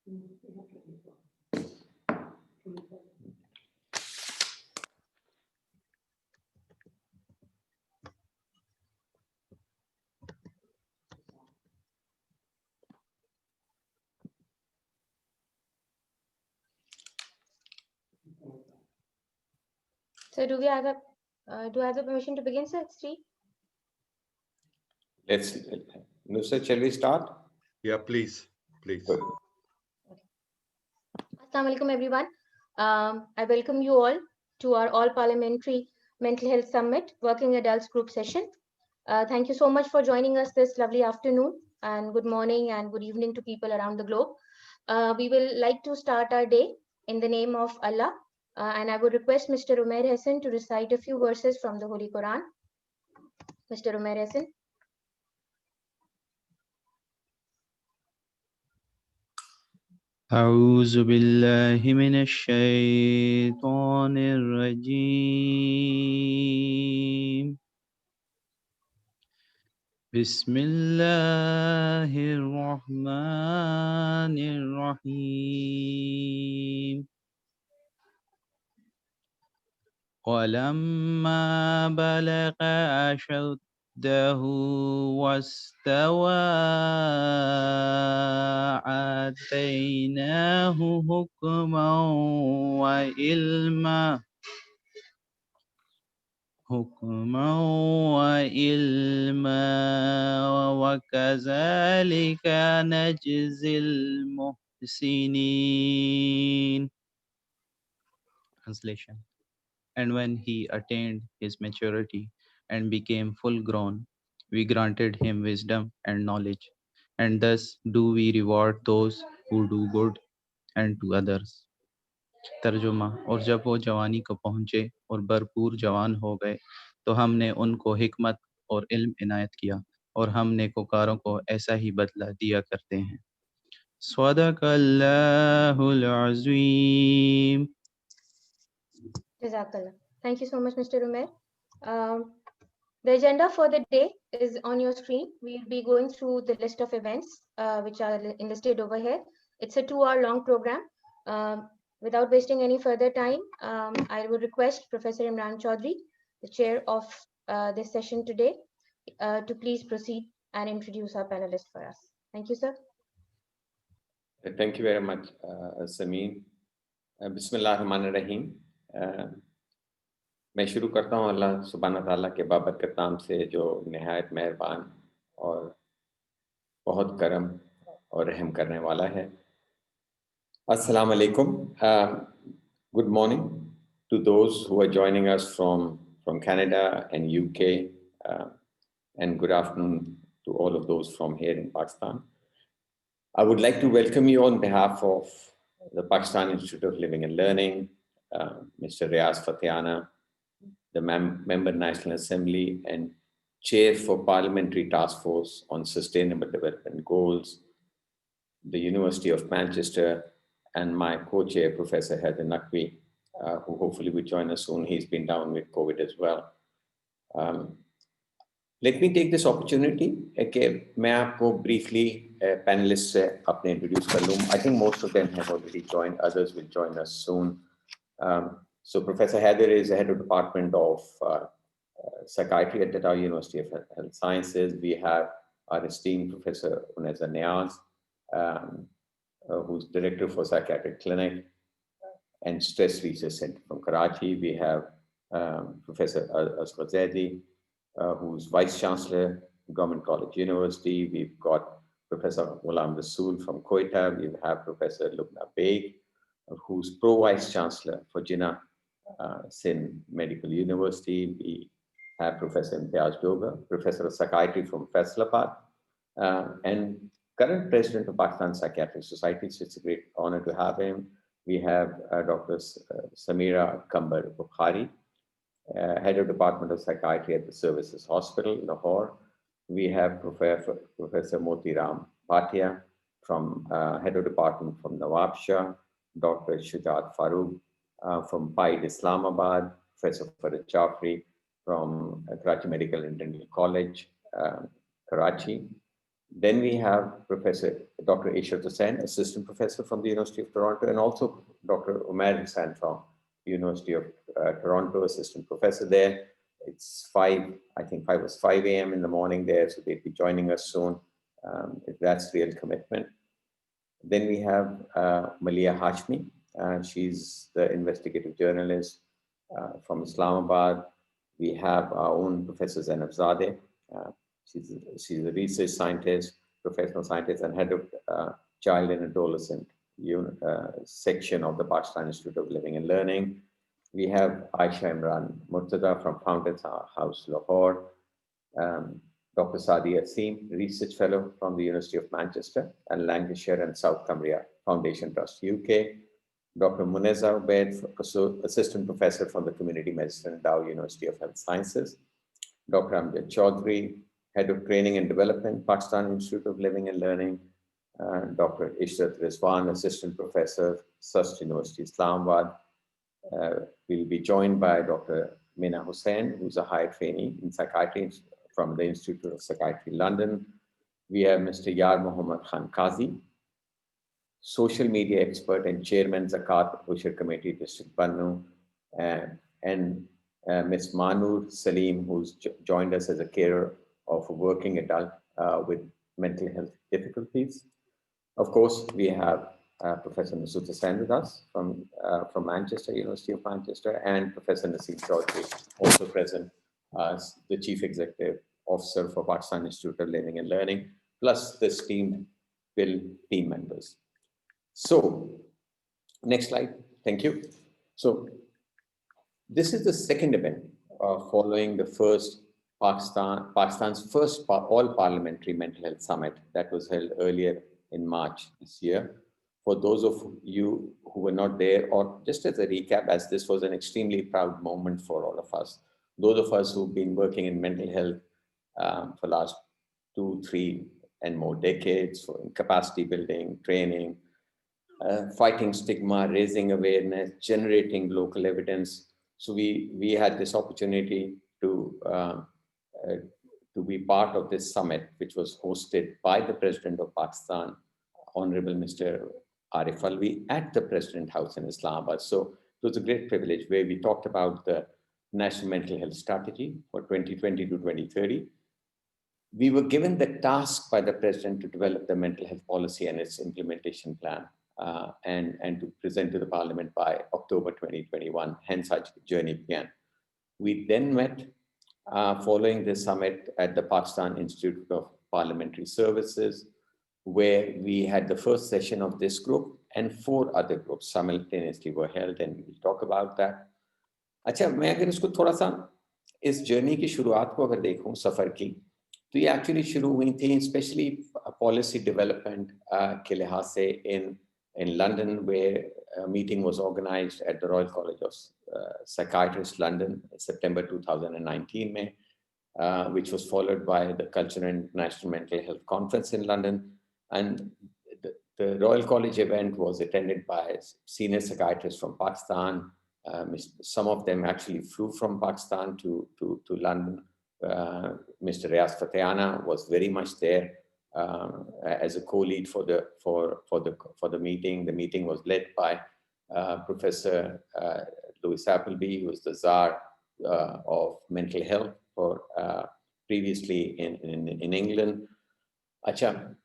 So do I have the permission to begin, sir? Sri? Let's, Nusrat, shall we start? Yeah, please. Good. Assalamu alaikum, everyone. I welcome you all to our All Parliamentary Mental Health Summit Working Adults Group session. Thank you so much for joining us this lovely afternoon, and good morning and good evening to people around the globe. We will like to start our day in the name of Allah, and I would request Mr. Umair Hassan to recite a few verses from the Holy Quran. Mr. Umair Hassan. أعوذ بالله من الشيطان الرجيم بسم الله الرحمن الرحيم ولما بلغ أشده واستوى آتيناه حكما وعلما وكذلك نجزي المحسنين. Translation. And when he attained his maturity and became full grown, we granted him wisdom and knowledge, and thus do we reward those who do good and to others. तर्जुमा, और जब वो जवानी को पहुँचे और भरपूर जवान हो गए तो हमने उनको हिकमत और इल्म इनायत किया और हम नेकोकारों को ऐसा ही बदला दिया करते हैं. सदक़ल्लाहुल अज़ीम. Jazakallah. Thank you so much, Mr. Umair. The agenda for the day is on your screen. We'll be going through the list of events which are enlisted over here. It's a 2-hour long program. Without wasting any further time, I would request Professor Imran Chaudhry, the chair of this session today, to please proceed and introduce our panelists for us. Thank you, sir. Thank you very much, Samin. Bismillahirrahmanirrahim. मैं शुरू करता हूँ अल्लाह सुब्हाना ताला के बाबरकत नाम से जो निहायत मेहरबान और बहुत करम और रहम करने वाला है. Assalamu alaikum. Good morning to those who are joining us from Canada and UK, and good afternoon to all of those from here in Pakistan. I would like to welcome you on behalf of the Pakistan Institute of Living and Learning, Mr. Riaz Fathiana, the Member National Assembly and Chair for Parliamentary Task Force on Sustainable Development Goals, the University of Manchester, and my co-chair, Professor Haider Naqvi, who hopefully will join us soon. He's been down with COVID as well. Let me take this opportunity. Okay, मैं आपको briefly panelists से अपने introduce कर लूँ. I think most of them have already joined. Others will join us soon. So Professor Haider is the head of Department of Psychiatry at Tata University of Health Sciences. We have our esteemed Professor Uneza Niaz, who's Director for Psychiatric Clinic and Stress Research Center from Karachi. We have Professor Asghar Zaidi, who's Vice Chancellor, Government College University. We've got Professor Ghulam Rasool from Quetta. We have Professor Lubna Beg, who's Pro-Vice Chancellor for Jinnah Sindh Medical University. We have Professor Imtiaz Doga, Professor of Psychiatry from Faisalabad, and current President of Pakistan Psychiatric Society. So it's a great honor to have him. We have Dr. Samira Kambar Bukhari, Head of Department of Psychiatry at the Services Hospital, Lahore. We have Professor Moti Ram Bhatia, from Head of Department from Nawab Shah, Dr. Shujat Farooq from PAID Islamabad, Professor Farid Jafri from Karachi Medical and Dental College, Karachi. Then we have Professor Dr. Ishrat Hussain, Assistant Professor from the University of Toronto, and also Dr. Umair Hussain from the University of Toronto, Assistant Professor there. It's 5 a.m. in the morning there, so they'll be joining us soon. That's real commitment. Then we have Malia Hashmi. She's the investigative journalist from Islamabad. We have our own Professor Zainab Zadeh. She's a research scientist, professional scientist, and head of child and adolescent section of the Pakistan Institute of Living and Learning. We have Aisha Imran Murtada from Founders House, Lahore. Dr. Sadi Asim, Research Fellow from the University of Manchester and Lancashire and South Cumbria Foundation Trust, UK. Dr. Muneza Ubaid, Assistant Professor from the Community Medicine, Dow University of Health Sciences. Dr. Amjad Chaudhry, Head of Training and Development, Pakistan Institute of Living and Learning. Dr. Ishrat Rizwan, Assistant Professor, Sust University, Islamabad. We'll be joined by Dr. Mina Hussain, who's a higher trainee in psychiatry from the Institute of Psychiatry, London. We have Mr. Yar Muhammad Khan Qazi, social media expert and chairman Zakat Usher Committee, District Bannu, and Ms. Manur Salim, who's joined us as a carer of a working adult with mental health difficulties. Of course, we have Professor Masood Hussain with us from Manchester, University of Manchester, and Professor Naseem Chaudhry, also present as the Chief Executive Officer for Pakistan Institute of Living and Learning, plus the esteemed PIL team members. So, next slide. Thank you. So, this is the second event following the first Pakistan's first all-parliamentary mental health summit that was held earlier in March this year. For those of you who were not there, or just as a recap, as this was an extremely proud moment for all of us, those of us who've been working in mental health for the last 2, 3, and more decades for capacity building, training, fighting stigma, raising awareness, generating local evidence. So we had this opportunity to be part of this summit, which was hosted by the President of Pakistan, Honorable Mr. Arif Alvi, at the President House in Islamabad. So it was a great privilege where we talked about the National Mental Health Strategy for 2020 to 2030. We were given the task by the President to develop the mental health policy and its implementation plan and to present to the Parliament by October 2021, hence our journey began. We then met following the summit at the Pakistan Institute of Parliamentary Services, where we had the first session of this group and 4 other groups simultaneously were held, and we'll talk about that. अच्छा, मैं अगर इसको थोड़ा सा इस journey की शुरुआत को अगर देखूं सफ़र की, तो ये एक्चुअली शुरू हुई थी स्पेशली पॉलिसी डेवलपमेंट के लिहाज से in London, where a meeting was organized at the Royal College of Psychiatrists, London, September 2019 में, which was followed by the Cultural and International Mental Health Conference in London. And the Royal College event was attended by senior psychiatrists from Pakistan. Some of them actually flew from Pakistan to London. Mr. Riaz Fatehana was very much there as a co-lead for the meeting. The meeting was led by Professor Louis Appleby, who was the Czar of mental health for previously in England. Acha.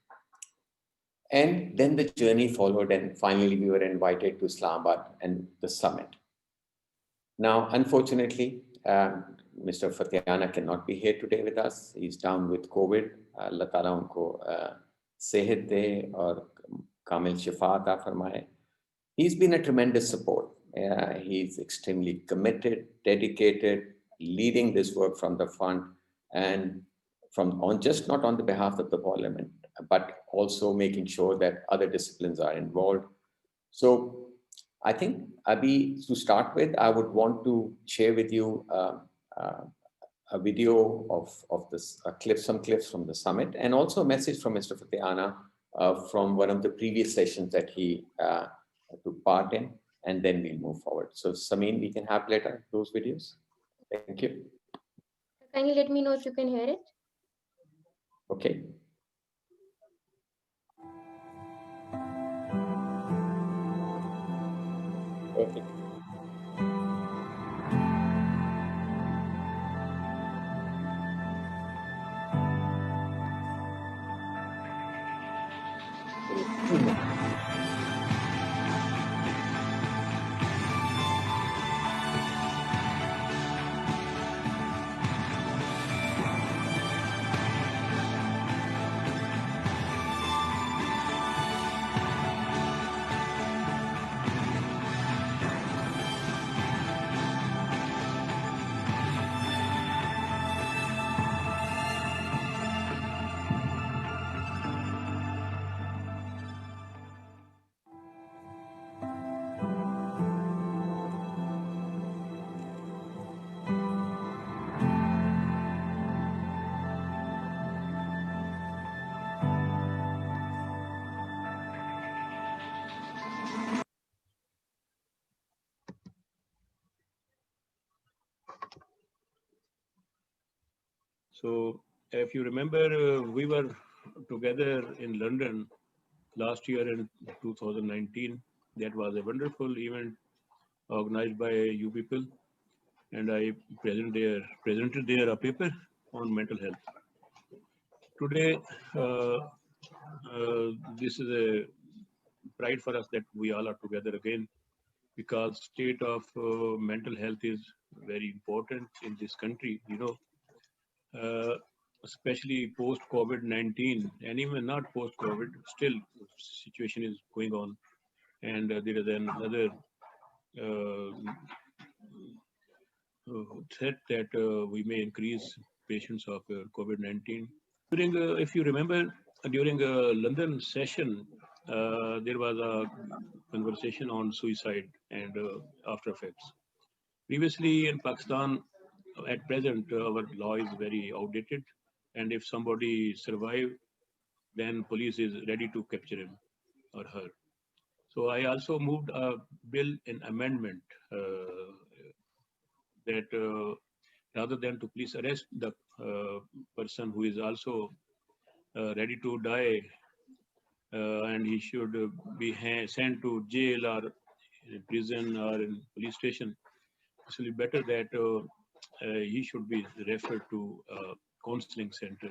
And then the journey followed, and finally we were invited to Islamabad and the summit. Now, unfortunately, Mr. Fatehana cannot be here today with us. He's down with COVID. Allah Ta'ala unko sehat de aur kamil shifa ata farmaye. He's been a tremendous support. He's extremely committed, dedicated, leading this work from the front, and just not on the behalf of the Parliament, but also making sure that other disciplines are involved. So I think, Abhi, to start with, I would want to share with you a video of this, some clips from the summit, and also a message from Mr. Fatehana from one of the previous sessions that he took part in, and then we'll move forward. So Samin, we can have later those videos. Thank you. Kindly let me know if you can hear it. Okay. working. So, if you remember, we were together in London last year in 2019. That was a wonderful event organized by you people, and I presented there a paper on mental health. Today, uh, this is a pride for us that we all are together again, because state of mental health is very important in this country. Especially post COVID-19, and even not post COVID, still situation is going on, and there is another uh, threat that we may increase patients of COVID-19. During, if you remember, during a London session, there was a conversation on suicide and after effects. Previously in Pakistan, at present, our law is very outdated, and if somebody survive, then police is ready to capture him or her. So I also moved a bill in amendment that rather than to police arrest the person who is also ready to die, and he should be sent to jail or in prison or in police station, it will be better that he should be referred to a counseling center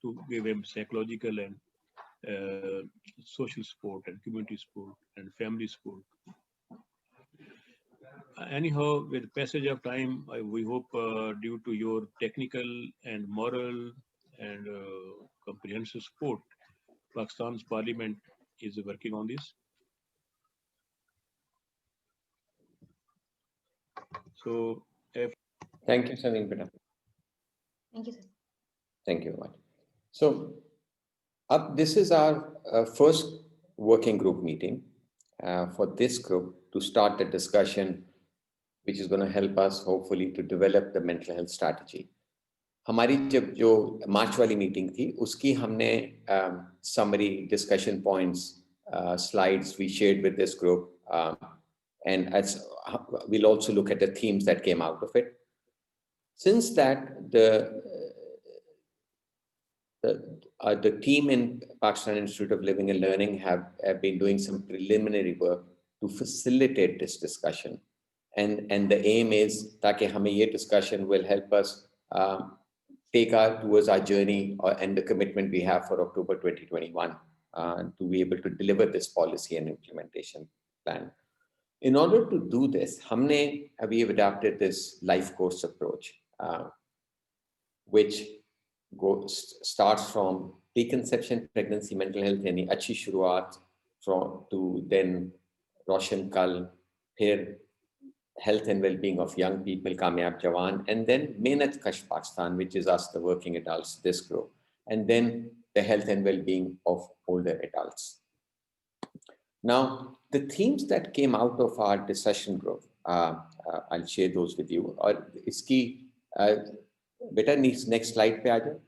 to give him psychological and social support and community support and family support. Anyhow, with passage of time, we hope due to your technical and moral and comprehensive support, Pakistan's parliament is working on this. So, if Thank you, Salim Beta. Thank you, sir. Thank you very much. So, this is our first working group meeting for this group to start the discussion, which is going to help us hopefully to develop the mental health strategy. हमारी जब जो मार्च वाली meeting थी उसकी हमने summary discussion points slides we shared with this group, and we'll also look at the themes that came out of it. Since that, the team in Pakistan Institute of Living and Learning have been doing some preliminary work to facilitate this discussion, and the aim is that this discussion will help us take towards our journey and the commitment we have for October 2021 to be able to deliver this policy and implementation plan. In order to do this, we have adapted this life course approach, which starts from preconception, pregnancy, mental health, yani achhi shuruaat, to then Roshan Kal, here health and well-being of young people, Kamyab Jawan, and then Mehnat Kash Pakistan, which is us, the working adults, this group, and then the health and well-being of older adults. Now, the themes that came out of our discussion group, I'll share those with you. Or iski, beta, next slide pe aa jao.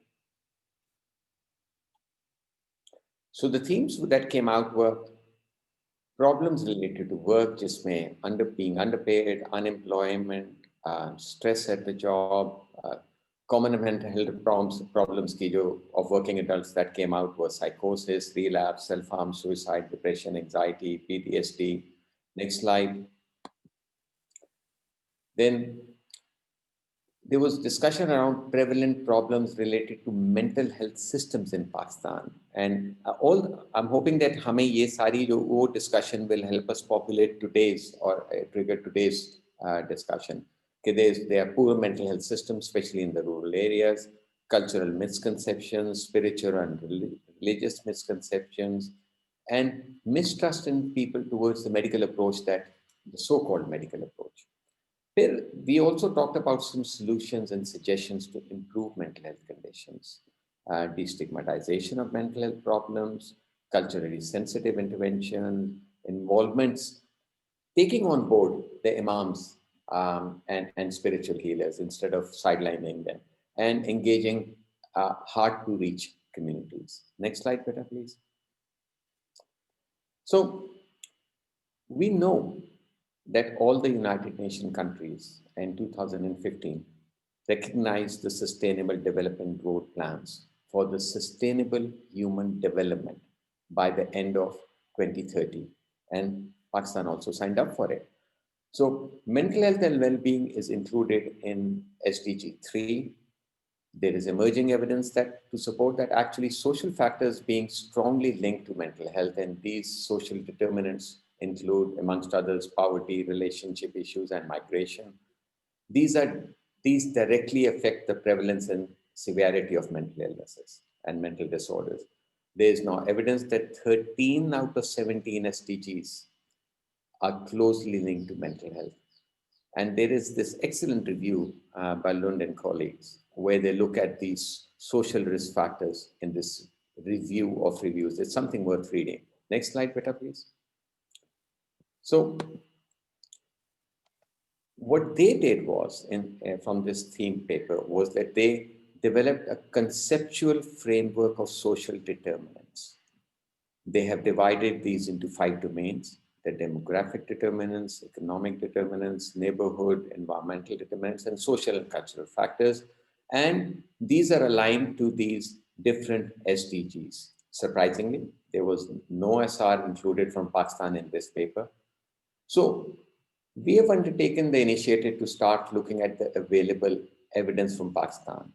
So the themes that came out were problems related to work, jisme being underpaid, unemployment, stress at the job, common mental health problems of working adults that came out were psychosis, relapse, self-harm, suicide, depression, anxiety, PTSD. Next slide. Then there was discussion around prevalent problems related to mental health systems in Pakistan. And I'm hoping that hame ye sari jo wo discussion will help us populate today's or trigger today's discussion. There are poor mental health systems, especially in the rural areas, cultural misconceptions, spiritual and religious misconceptions, and mistrust in people towards the medical approach, that the so-called medical approach. Here, we also talked about some solutions and suggestions to improve mental health conditions, destigmatization of mental health problems, culturally sensitive intervention, involvements, taking on board the imams and spiritual healers instead of sidelining them, and engaging hard to reach communities. Next slide, Peter, please. So we know that all the United Nations countries in 2015 recognized the Sustainable Development Goal plans for the sustainable human development by the end of 2030. And Pakistan also signed up for it. So mental health and well-being is included in SDG 3. There is emerging evidence that to support that actually social factors being strongly linked to mental health, and these social determinants include, amongst others, poverty, relationship issues, and migration. These directly affect the prevalence and severity of mental illnesses and mental disorders. There is now evidence that 13 out of 17 SDGs are closely linked to mental health. And there is this excellent review by Lund and colleagues where they look at these social risk factors in this review of reviews. It's something worth reading. Next slide, Peter, please. So what they did was, from this theme paper, was that they developed a conceptual framework of social determinants. They have divided these into 5 domains: the demographic determinants, economic determinants, neighborhood, environmental determinants, and social and cultural factors. And these are aligned to these different SDGs. Surprisingly, there was no SR included from Pakistan in this paper. So we have undertaken the initiative to start looking at the available evidence from Pakistan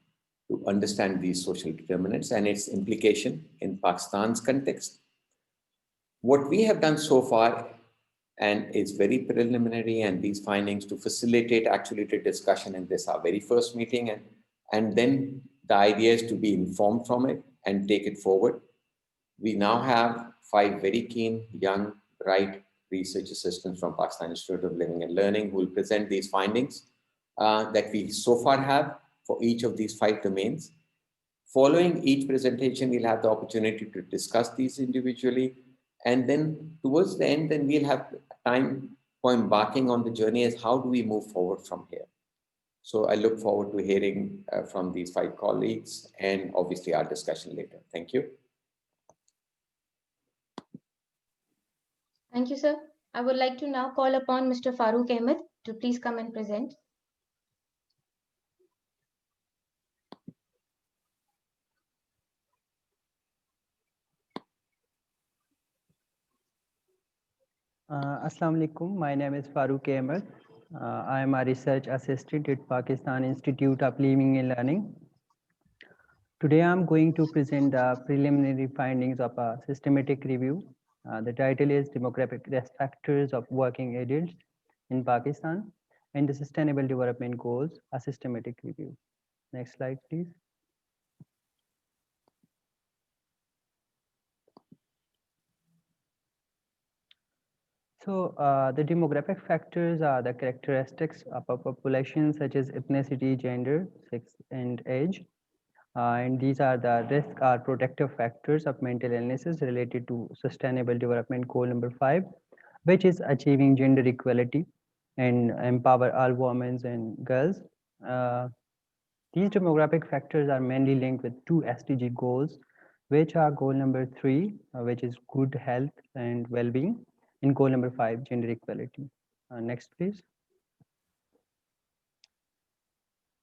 to understand these social determinants and its implication in Pakistan's context. What we have done so far, and it's very preliminary, and these findings to facilitate actually the discussion in this our very first meeting, and then the idea is to be informed from it and take it forward. We now have 5 very keen, young, bright research assistants from Pakistan Institute of Living and Learning who will present these findings that we so far have for each of these 5 domains. Following each presentation, we'll have the opportunity to discuss these individually. And then towards the end, then we'll have time for embarking on the journey as how do we move forward from here. So I look forward to hearing from these 5 colleagues and obviously our discussion later. Thank you. Thank you, sir. I would like to now call upon Mr. Farooq Ahmed to please come and present. Assalamu alaikum. My name is Farooq Ahmed. I am a research assistant at Pakistan Institute of Living and Learning. Today I'm going to present the preliminary findings of a systematic review. The title is Demographic Risk Factors of Working Adults in Pakistan and the Sustainable Development Goals, a systematic review. Next slide, please. So the demographic factors are the characteristics of a population such as ethnicity, gender, sex, and age. And these are the risk or protective factors of mental illnesses related to Sustainable Development Goal number 5, which is achieving gender equality and empower all women and girls. These demographic factors are mainly linked with 2 SDG goals, which are goal number 3, which is good health and well-being, and goal number 5, gender equality. Next, please.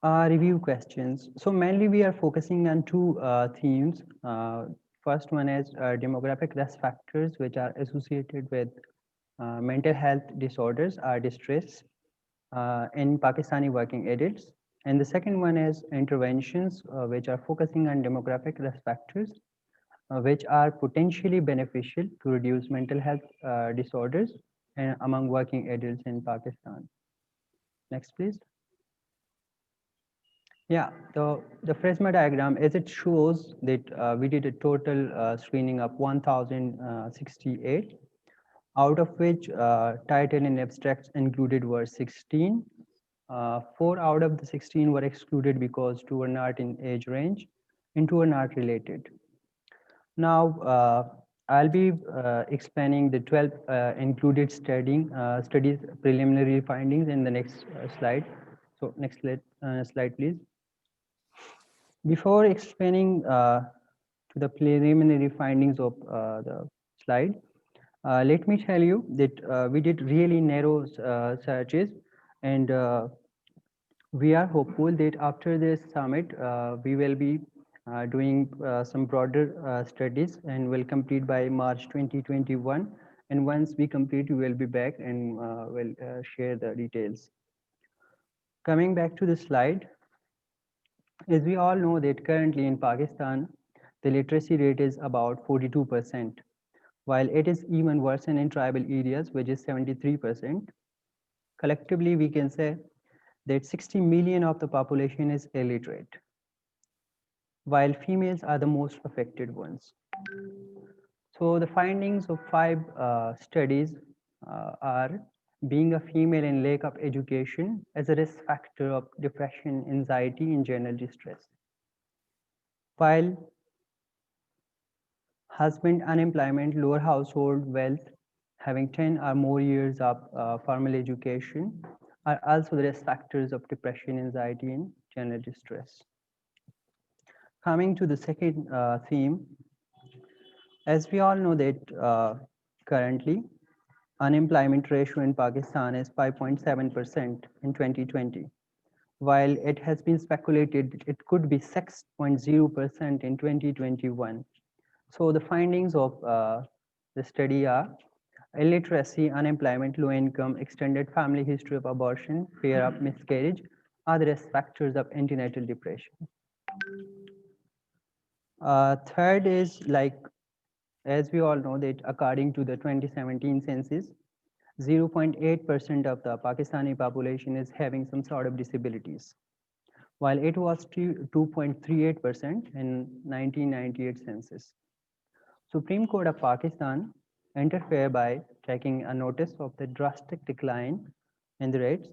Review questions. So mainly we are focusing on 2 themes. First one is demographic risk factors, which are associated with mental health disorders or distress. in Pakistani working adults. And the second one is interventions, which are focusing on demographic risk factors, which are potentially beneficial to reduce mental health disorders among working adults in Pakistan. Next, please. Yeah, the Fresma diagram, as it shows that we did a total screening of 1,068, out of which title and abstracts included were 16. 4 out of the 16 were excluded because 2 were not in age range and 2 are not related. Now, I'll be explaining the 12 included studies preliminary findings in the next slide. So next slide, please. Before explaining to the preliminary findings of the slide, let me tell you that we did really narrow searches, and we are hopeful that after this summit, we will be doing some broader studies and will complete by March 2021. And once we complete, we will be back and will share the details. Coming back to the slide, as we all know that currently in Pakistan, the literacy rate is about 42%, while it is even worse in tribal areas, which is 73%. Collectively, we can say that 60 million of the population is illiterate, while females are the most affected ones. So the findings of 5 studies are being a female and lack of education as a risk factor of depression, anxiety, and general distress. While husband unemployment, lower household wealth, having 10 or more years of formal education are also the risk factors of depression, anxiety, and general distress. Coming to the second theme, as we all know that currently unemployment ratio in Pakistan is 5.7% in 2020, while it has been speculated it could be 6.0% in 2021. So the findings of the study are illiteracy, unemployment, low income, extended family history of abortion, fear of miscarriage are the risk factors of antenatal depression. Third is like, as we all know that according to the 2017 census, 0.8% of the Pakistani population is having some sort of disabilities, while it was 2.38% in 1998 census. Supreme Court of Pakistan interfered by taking a notice of the drastic decline in the rates,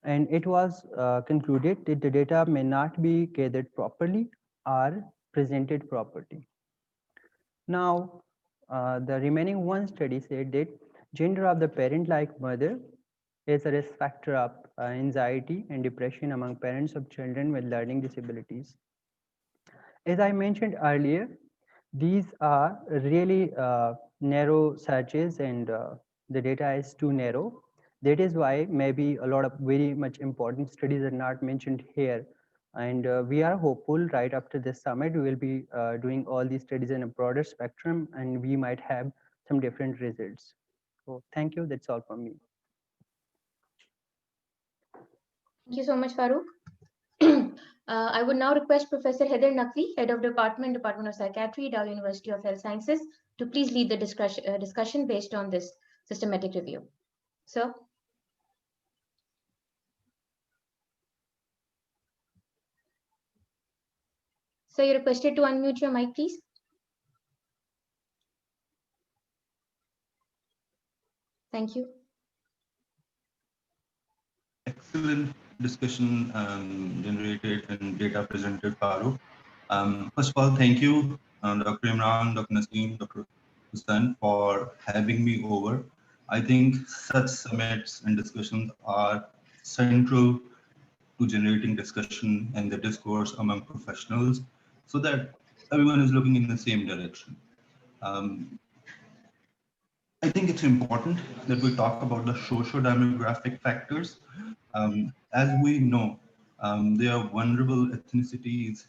and it was concluded that the data may not be gathered properly or presented properly. Now, the remaining one study said that gender of the parent like mother is a risk factor of anxiety and depression among parents of children with learning disabilities. As I mentioned earlier, these are really narrow searches, and the data is too narrow. That is why maybe a lot of very much important studies are not mentioned here. And we are hopeful right after this summit, we will be doing all these studies in a broader spectrum, and we might have some different results. So thank you. That's all from me. Thank you so much, Farooq. I would now request Professor Heather Naqvi, Head of Department of Psychiatry, Dow University of Health Sciences, to please lead the discussion based on this systematic review. Sir. So you're requested to unmute your mic, please. Thank you. Excellent discussion generated and data presented, Farooq. First of all, thank you, Dr. Imran, Dr. Naseem, Dr. Hussain, for having me over. I think such summits and discussions are central to generating discussion and the discourse among professionals so that everyone is looking in the same direction. I think it's important that we talk about the socio-demographic factors. As we know, there are vulnerable ethnicities,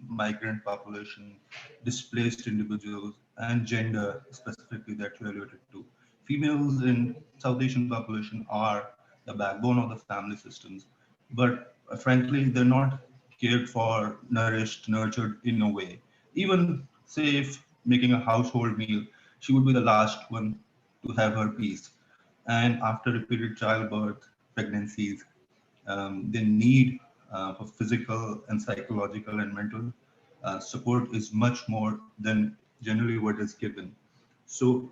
migrant population, displaced individuals, and gender specifically that you alluded to. Females in South Asian population are the backbone of the family systems. But frankly, they're not cared for, nourished, nurtured in a way. Even say if making a household meal, she would be the last one to have her piece. And after repeated childbirth, pregnancies, they need for physical and psychological and mental support is much more than generally what is given. So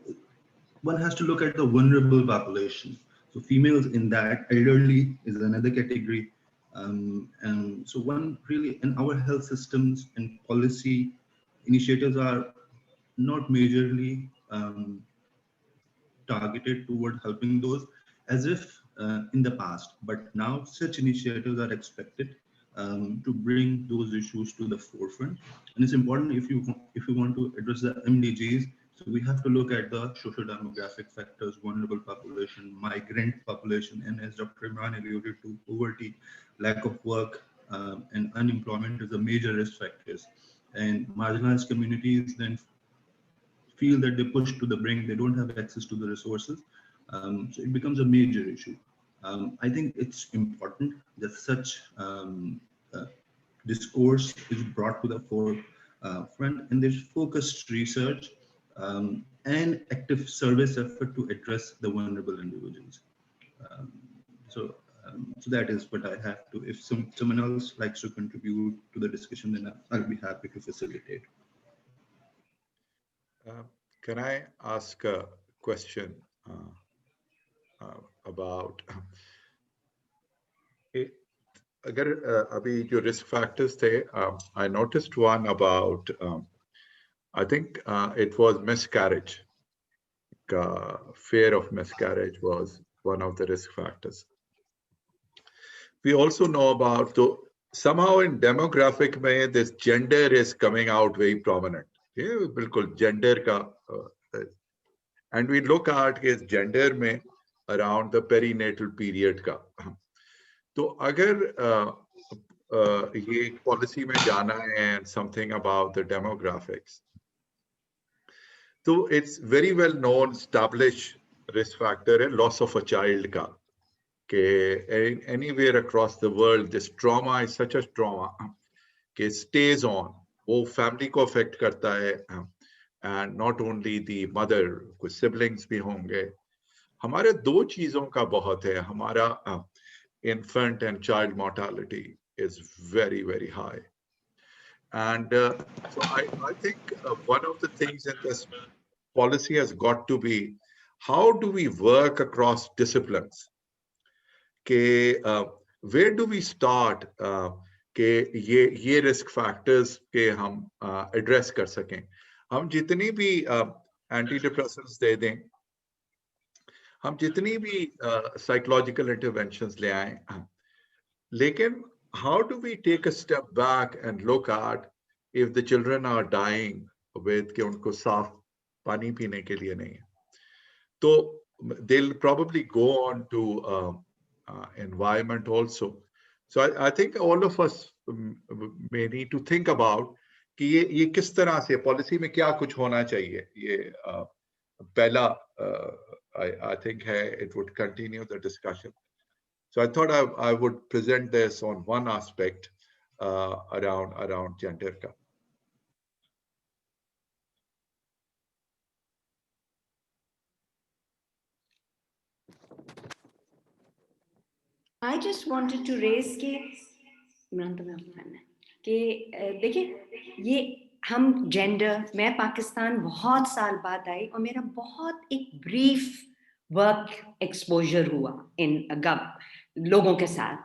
one has to look at the vulnerable population. So females in that, elderly is another category. And so one really, in our health systems and policy initiatives are not majorly targeted toward helping those as if in the past, but now such initiatives are expected to bring those issues to the forefront. And it's important if you want to address the MDGs, so we have to look at the social demographic factors, vulnerable population, migrant population, and as Dr. Imran alluded to, poverty, lack of work, and unemployment is a major risk factors. And marginalized communities then feel that they're pushed to the brink, they don't have access to the resources. So it becomes a major issue. I think it's important that such discourse is brought to the forefront, and there's focused research and active service effort to address the vulnerable individuals. Um, so that is what I have to. If someone else likes to contribute to the discussion, then I'll be happy to facilitate. Can I ask a question about अगर अभी जो risk factors थे, I noticed one about I think it was miscarriage. Fear of miscarriage was one of the risk factors. We also know about, so somehow in demographic mein, this gender is coming out very prominent. Yeah, bilkul gender ka, and we look at his gender mein around the perinatal period ka. तो अगर ये policy में जाना है and something about the demographics, so it's very well known established risk factor है loss of a child का, कि anywhere across the world this trauma is such a trauma कि stays on, वो family को affect करता है, and not only the mother, कुछ siblings भी होंगे. हमारे दो चीजों का बहुत है, हमारा infant and child mortality is very, very high. And so I think one of the things in this policy has got to be, how do we work across disciplines? Where do we start कि ये risk factors के हम address कर सकें? हम जितनी भी antidepressants दे दें, हम जितनी भी psychological interventions ले आएं, लेकिन how do we take a step back and look at if the children are dying with कि उनको साफ पानी पीने के लिए नहीं है, तो they'll probably go on to environment also. So I think all of us may need to think about कि ये किस तरह से policy में क्या कुछ होना चाहिए. ये पहला I think it would continue the discussion. So I thought I would present this on one aspect around gender ka. I just wanted to raise कि देखिए ये हम जेंडर, मैं पाकिस्तान बहुत साल बाद आई और मेरा बहुत एक ब्रीफ वर्क एक्सपोजर हुआ इन लोगों के साथ.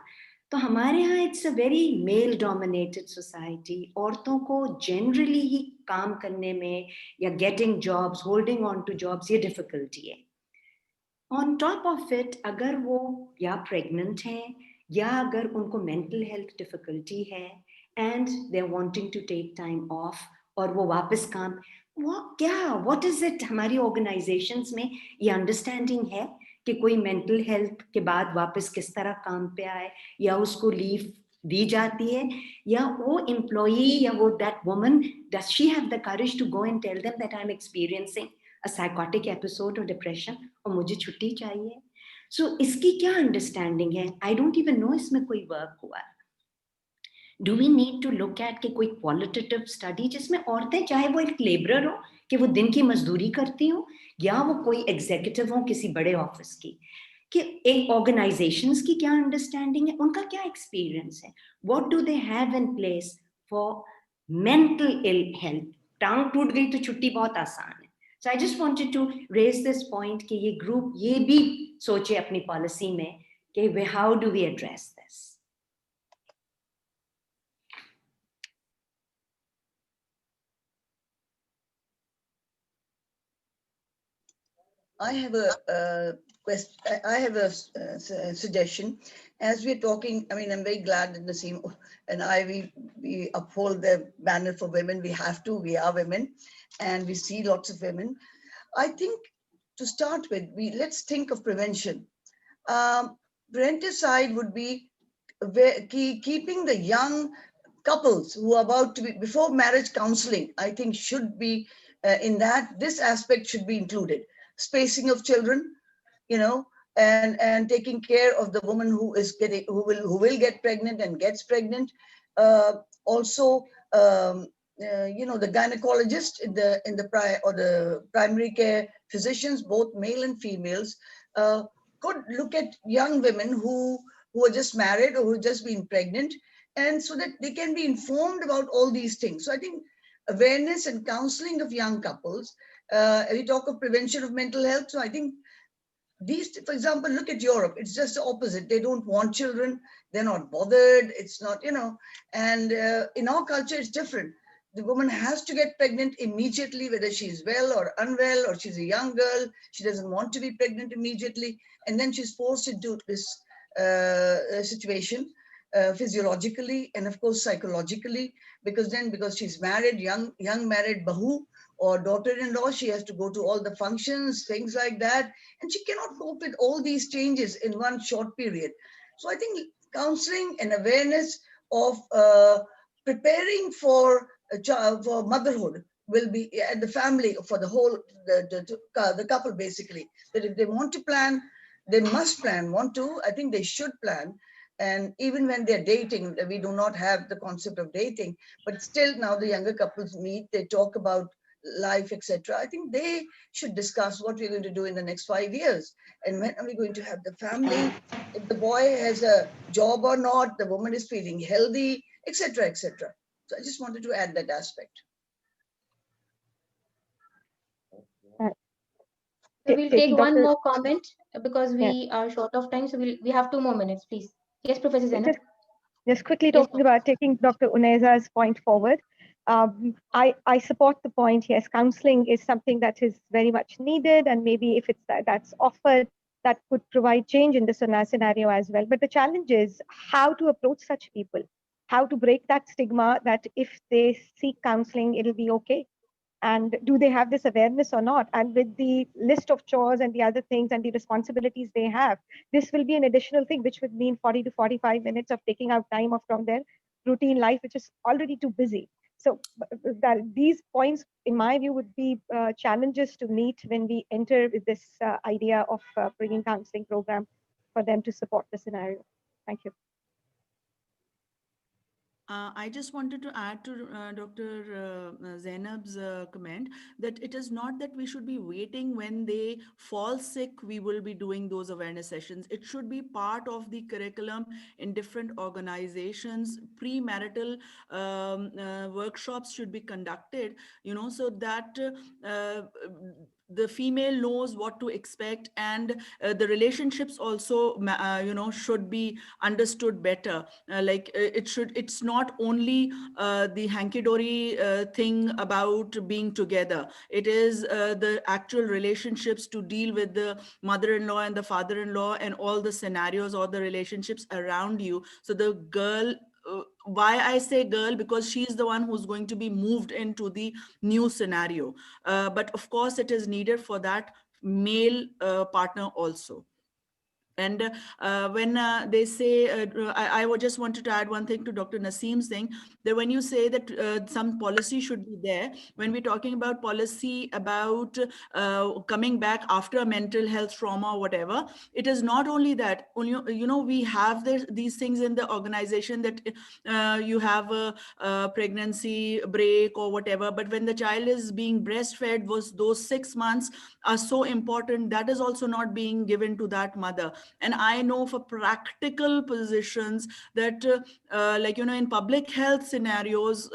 तो हमारे यहाँ it's a very male dominated society. औरतों को जनरली ही काम करने में या getting jobs, holding on to jobs, ये डिफिकल्टी है. ऑन टॉप ऑफ इट अगर वो या प्रेग्नेंट हैं या अगर उनको मेंटल हेल्थ डिफिकल्टी है and they are wanting to take time off और वो वापस काम, वो क्या, व्हाट इज इट, हमारी ऑर्गेनाइजेशंस में ये अंडरस्टैंडिंग है कि कोई मेंटल हेल्थ के बाद वापस किस तरह काम पे आए, या उसको लीव दी जाती है, या वो एम्प्लॉई या वो that woman, does she have the courage to go and tell them that I am experiencing a psychotic episode or depression और मुझे छुट्टी चाहिए. So इसकी क्या understanding है? I don't even know इसमें कोई work हुआ है. Do we need to look at कि कोई qualitative study जिसमें औरतें, चाहे वो एक laborer हो कि वो दिन की मजदूरी करती हो, या वो कोई executive हो किसी बड़े ऑफिस की, कि एक organizations की क्या understanding है, उनका क्या experience है, what do they have in place for mental ill health. टांग टूट गई तो छुट्टी बहुत आसान है. So I just wanted to raise this point कि ये group ये भी सोचे अपनी policy में कि how do we address this. I have a question. I have a suggestion. As we're talking, I mean, I'm very glad that Naseem and we uphold the banner for women. We have to. We are women, and we see lots of women. I think to start with, let's think of prevention. Preventive side would be keeping the young couples who are about to be before marriage counseling. I think should be in that. This aspect should be included. Spacing of children, and taking care of the woman who will get pregnant and gets pregnant. Also, the gynecologist in the primary care physicians, both male and females, could look at young women who are just married or who just been pregnant, and so that they can be informed about all these things. So I think awareness and counseling of young couples. We talk of prevention of mental health. So I think these, for example, look at Europe. It's just the opposite. They don't want children. They're not bothered. It's not, and in our culture, it's different. The woman has to get pregnant immediately, whether she's well or unwell, or she's a young girl. She doesn't want to be pregnant immediately. And then she's forced into this situation physiologically and of course psychologically, because she's married, young married bahu or daughter-in-law, she has to go to all the functions, things like that, and she cannot cope with all these changes in one short period. So I think counseling and awareness of preparing for motherhood will be at the family, for the whole the couple, basically, that if they want to plan, they must plan. I think they should plan. And even when they're dating, we do not have the concept of dating, but still now the younger couples meet, they talk about life, etc. I think they should discuss what we're going to do in the next 5 years. And when are we going to have the family? If the boy has a job or not, the woman is feeling healthy, etc., etc. So I just wanted to add that aspect. So we'll take one more comment because we are short of time. So we have 2 more minutes, please. Yes, Professor Zainab. Just quickly talking about taking Dr. Uneza's point forward. I support the point. Yes, counseling is something that is very much needed, and maybe if that's offered, that could provide change in the scenario as well. But the challenge is how to approach such people, how to break that stigma that if they seek counseling, it'll be okay. And do they have this awareness or not? And with the list of chores and the other things and the responsibilities they have, this will be an additional thing, which would mean 40 to 45 minutes of taking out time from their routine life, which is already too busy. So these points, in my view, would be challenges to meet when we enter with this idea of bringing counseling program for them to support the scenario. Thank you. I just wanted to add to Dr. Zainab's comment that it is not that we should be waiting when they fall sick, we will be doing those awareness sessions. It should be part of the curriculum in different organizations. Premarital workshops should be conducted, so that the female knows what to expect, and the relationships also should be understood better. It's not only the hanky-dory thing about being together. It is the actual relationships to deal with the mother-in-law and the father-in-law and all the scenarios or the relationships around you. So the girl, why I say girl, because she's the one who's going to be moved into the new scenario. But of course, it is needed for that male partner also. And when they say, I would just wanted to add one thing to Dr. Naseem's thing, that when you say that some policy should be there, when we're talking about policy about coming back after a mental health trauma or whatever, it is not only that, we have these things in the organization that you have a pregnancy break or whatever, but when the child is being breastfed, those 6 months are so important. That is also not being given to that mother. And I know for practical positions that in public health scenarios,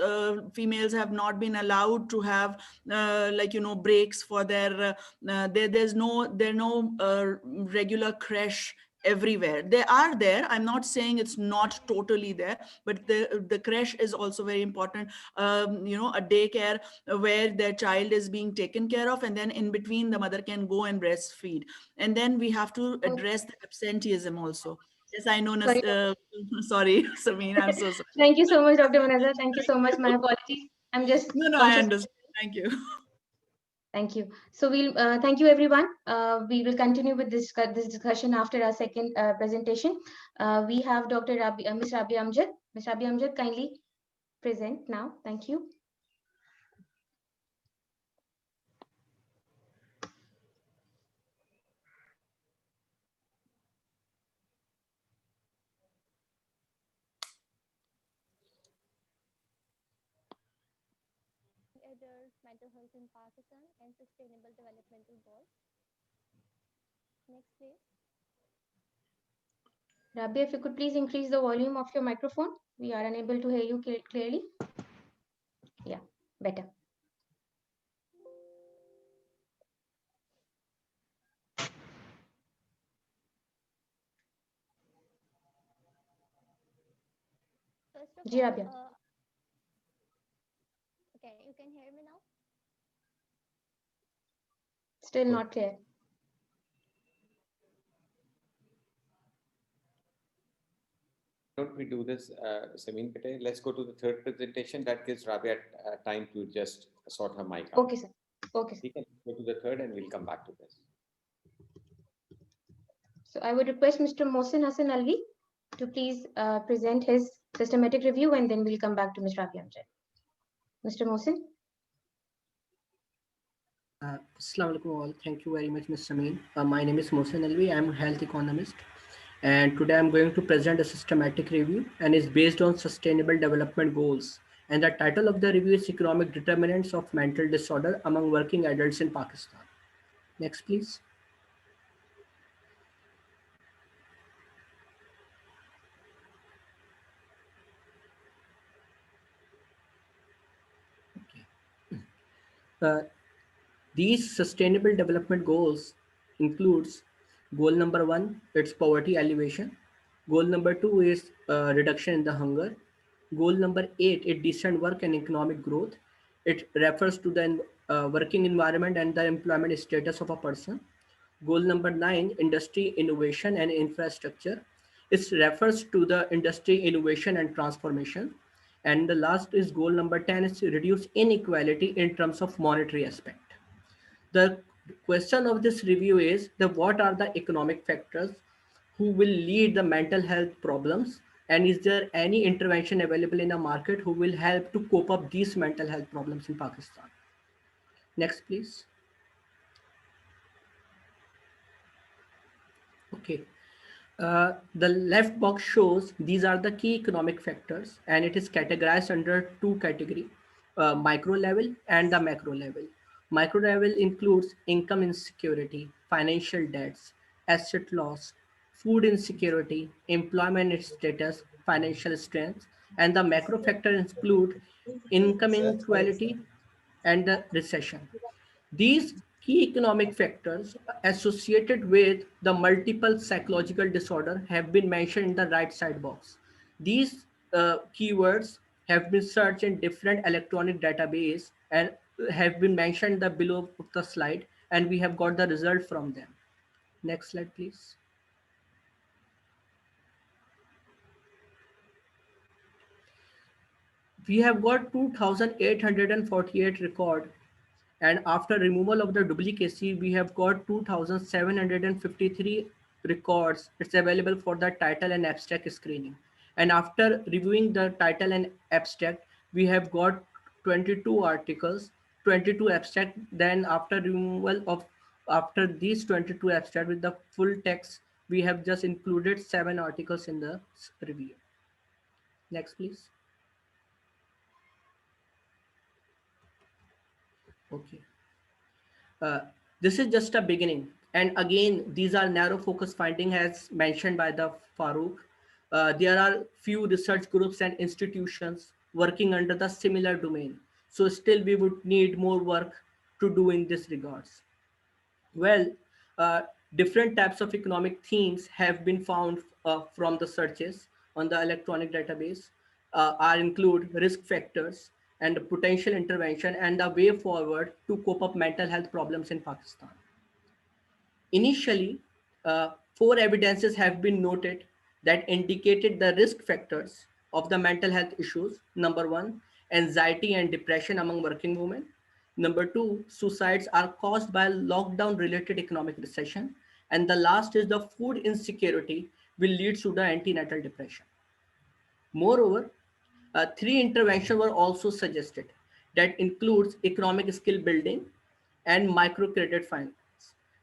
females have not been allowed to have breaks for there's no regular creche everywhere. They are there. I'm not saying it's not totally there, but the creche is also very important. A daycare where their child is being taken care of, and then in between the mother can go and breastfeed. And then we have to address the absenteeism also. Yes, I know. Sorry. Sorry, Sameen, I'm so sorry. Thank you so much, Dr. Munazar. Thank you so much. My apologies. I'm just No, I conscious. understand. Thank you. Thank you. So we'll thank you, everyone. We will continue with this discussion after our second presentation. We have Dr. Ms. Rabia Amjad. Ms. Rabia Amjad, kindly present now. Thank you. Adult mental health in Pakistan and sustainable developmental goals. Next, please. Rabia, if you could please increase the volume of your microphone. We are unable to hear you clearly. Yeah, better. First of Ji, all, Rabia. okay, you can hear me now? Still not clear. Don't we do this, Sameen Patel? Let's go to the third presentation. That gives Rabia time to just sort her mic out. Okay, sir. Okay, sir. We can go to the third and we'll come back to this. So I would request Mr. Mohsin Hassan Alvi to please present his systematic review, and then we'll come back to Ms. Rabia Amjad. Mr. Mohsin. Assalamu alaikum all. Thank you very much, Ms. Sameen. My name is Mohsin Alvi. I'm a health economist. And today I'm going to present a systematic review and is based on sustainable development goals. And the title of the review is Economic Determinants of Mental Disorder Among Working Adults in Pakistan. Next, please. Okay. These sustainable development goals includes goal number 1, it's poverty alleviation. Goal number 2 is reduction in the hunger. Goal number 8 is decent work and economic growth. It refers to the working environment and the employment status of a person. Goal number 9, industry innovation and infrastructure. It refers to the industry innovation and transformation. And the last is goal number 10 is to reduce inequality in terms of monetary aspect. The question of this review is what are the economic factors who will lead the mental health problems, and is there any intervention available in the market who will help to cope up these mental health problems in Pakistan? Next, please. Okay. The left box shows these are the key economic factors, and it is categorized under two categories, micro level and the macro level. Micro level includes income insecurity, financial debts, asset loss, food insecurity, employment status, financial strength, and the macro factor include income inequality and the recession. These key economic factors associated with the multiple psychological disorder have been mentioned in the right side box. These keywords have been searched in different electronic database and have been mentioned the below of the slide, and we have got the result from them. Next slide, please. We have got 2,848 record, and after removal of the duplicacy, we have got 2,753 records, it's available for the title and abstract screening. And after reviewing the title and abstract, we have got 22 articles, 22 abstract. Then after removal of, after these 22 abstract with the full text, we have just included 7 articles in the review. Next, please. Okay. This is just a beginning. And again, these are narrow focus finding as mentioned by the Farooq. There are few research groups and institutions working under the similar domain. So still we would need more work to do in this regards. Well, uh, different types of economic themes have been found from the searches on the electronic database are include risk factors and potential intervention and the way forward to cope up mental health problems in Pakistan. Initially, 4 evidences have been noted that indicated the risk factors of the mental health issues. Number one, anxiety and depression among working women. Number two, suicides are caused by lockdown related economic recession. And the last is the food insecurity will lead to the antenatal depression. Moreover, 3 interventions were also suggested that includes economic skill building and microcredit finance.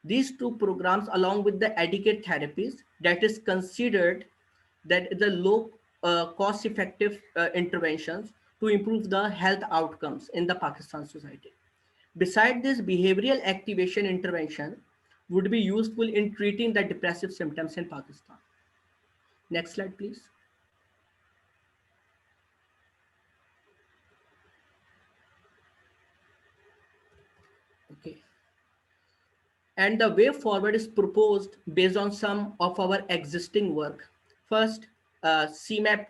These 2 programs, along with the adequate therapies, that is considered that the low cost effective interventions to improve the health outcomes in the Pakistan society. Besides this, behavioral activation intervention would be useful in treating the depressive symptoms in Pakistan. Next slide, please. Okay. And the way forward is proposed based on some of our existing work. First, CMAP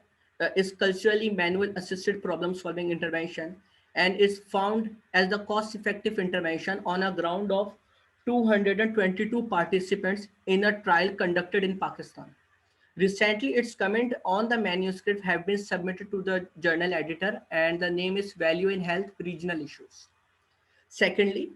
is culturally manual assisted problem solving intervention and is found as the cost effective intervention on a ground of 222 participants in a trial conducted in Pakistan. Recently, its comment on the manuscript have been submitted to the journal editor and the name is Value in Health Regional Issues. Secondly,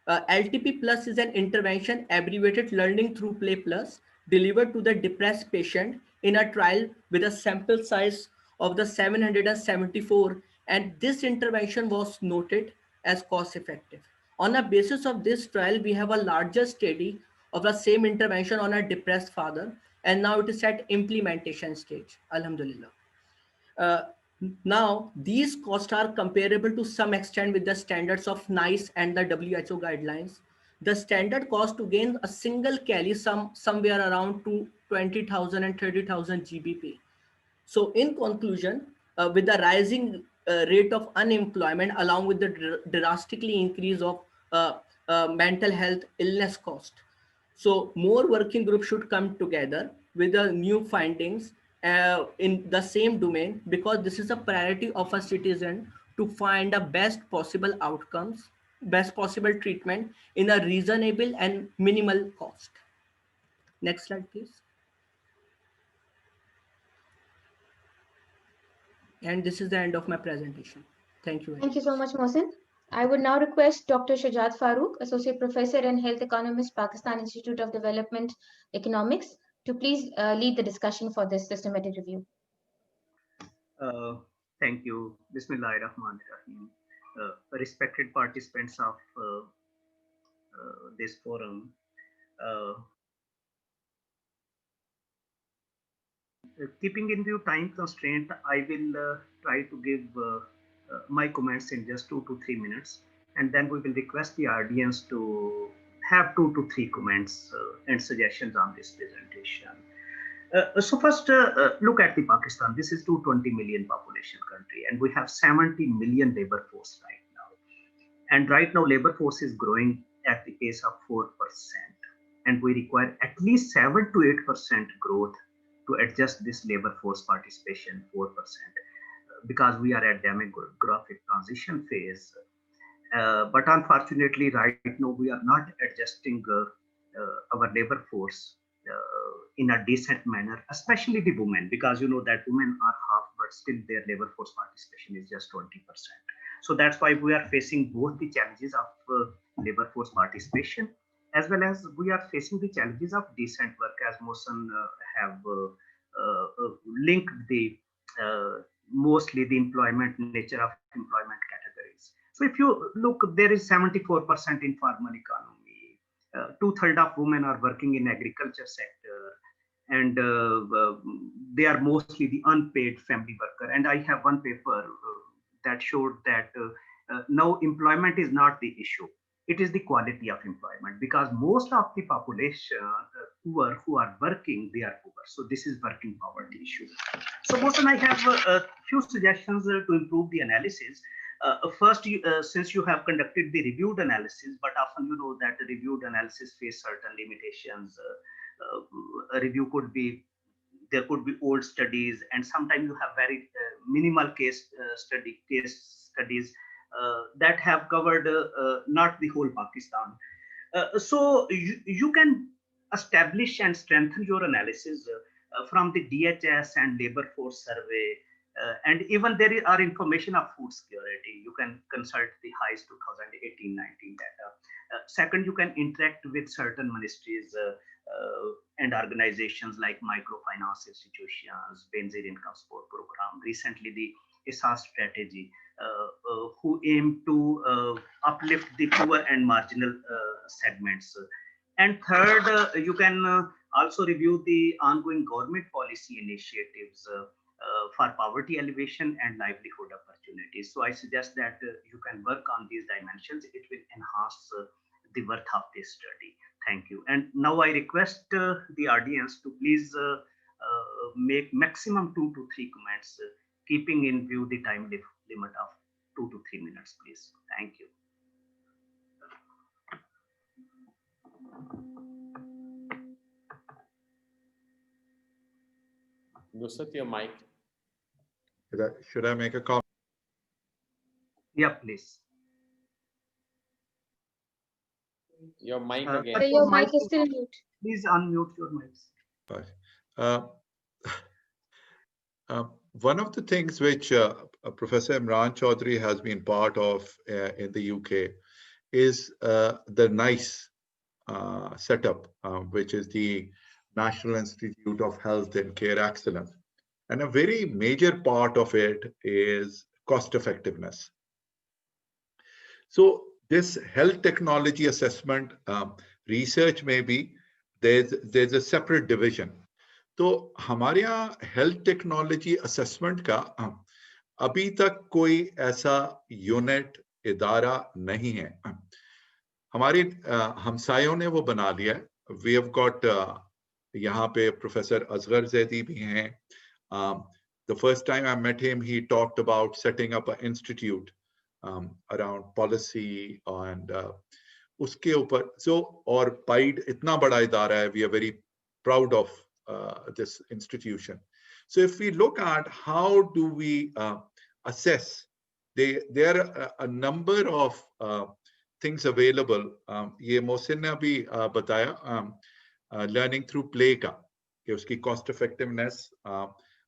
LTP Plus is an intervention abbreviated Learning Through Play Plus delivered to the depressed patient in a trial with a sample size of the 774 and this intervention was noted as cost effective. On a basis of this trial, we have a larger study of the same intervention on a depressed father and now it is at implementation stage. Alhamdulillah. Uh, Now, these costs are comparable to some extent with the standards of NICE and the WHO guidelines. The standard cost to gain a single Cali somewhere around to 20,000 and 30,000 GBP. So in conclusion, with the rising rate of unemployment along with the drastically increase of mental health illness cost, so more working groups should come together with the new findings in the same domain because this is a priority of a citizen to find the best possible outcomes, best possible treatment in a reasonable and minimal cost. Next slide, please. And this is the end of my presentation. Thank you. Thank you so much, Mohsin. I would now request Dr. Shajat Farooq, Associate Professor and Health Economist, Pakistan Institute of Development Economics, to please lead the discussion for this systematic review. Thank you. Bismillahirrahmanirrahim. Respected participants of this forum, keeping in view time constraint, I will try to give my comments in just 2 to 3 minutes, and then we will request the audience to have 2 to 3 comments and suggestions on this presentation. So first, look at the Pakistan. This is 220 million population country, and we have 70 million labor force right now. And right now, labor force is growing at the pace of 4%, and we require at least 7 to 8% growth to adjust this labor force participation 4%, because we are at demographic transition phase. But unfortunately, right now we are not adjusting our labor force in a decent manner, especially the women, because you know that women are half, but still their labor force participation is just 20%. So that's why we are facing both the challenges of labor force participation as well as we are facing the challenges of decent work, as Mohsen have linked the mostly the employment nature of employment categories. So if you look, there is 74% informal economy. 2/3 of women are working in agriculture sector, and they are mostly the unpaid family worker. And I have one paper that showed that now employment is not the issue. It is the quality of employment, because most of the population who are working, they are poor. So this is working poverty issue. So Mohsen, I have a few suggestions to improve the analysis. First, since you have conducted the reviewed analysis, but often you know that the reviewed analysis face certain limitations. A review could be, there could be old studies, and sometimes you have very minimal case studies that have covered not the whole Pakistan. So you can establish and strengthen your analysis from the DHS and labor force survey, and even there are information of food security. You can consult the highest 2018-19 data. Second, you can interact with certain ministries and organizations like microfinance institutions, Benazir Income Support Program, recently the ISA strategy, who aim to uplift the poor and marginal segments. And third, you can also review the ongoing government policy initiatives for poverty alleviation and livelihood opportunities. So I suggest that you can work on these dimensions. It will enhance the worth of this study. Thank you. And now I request the audience to please make maximum 2 to 3 comments, keeping in view the time limit of 2 to 3 minutes, please. Thank you. Nusrat, your mic. Should I make a comment? Yeah, please. Your mic again. Your mic is still mute. Please unmute your mics. One of the things which Professor Imran Chaudhry has been part of in the UK is the NICE setup, which is the National Institute of Health and Care Excellence. And a very major part of it is cost effectiveness. So this health technology assessment research, maybe there's a separate division. तो हमारे यहाँ health technology assessment का अभी तक कोई ऐसा unit इदारा नहीं है. हमारे हमसायों ने वो बना लिया है. वी हैव गॉट यहाँ पे प्रोफेसर असगर जैदी भी हैं. The first time I met him, he talked about setting up an institute around policy and उसके ऊपर और पाइड इतना बड़ा इदारा है. We are very proud of this institution. So if we look at how do we assess, there are a number of things available. ये मोहसिन ने अभी बताया learning through play का, कि उसकी cost effectiveness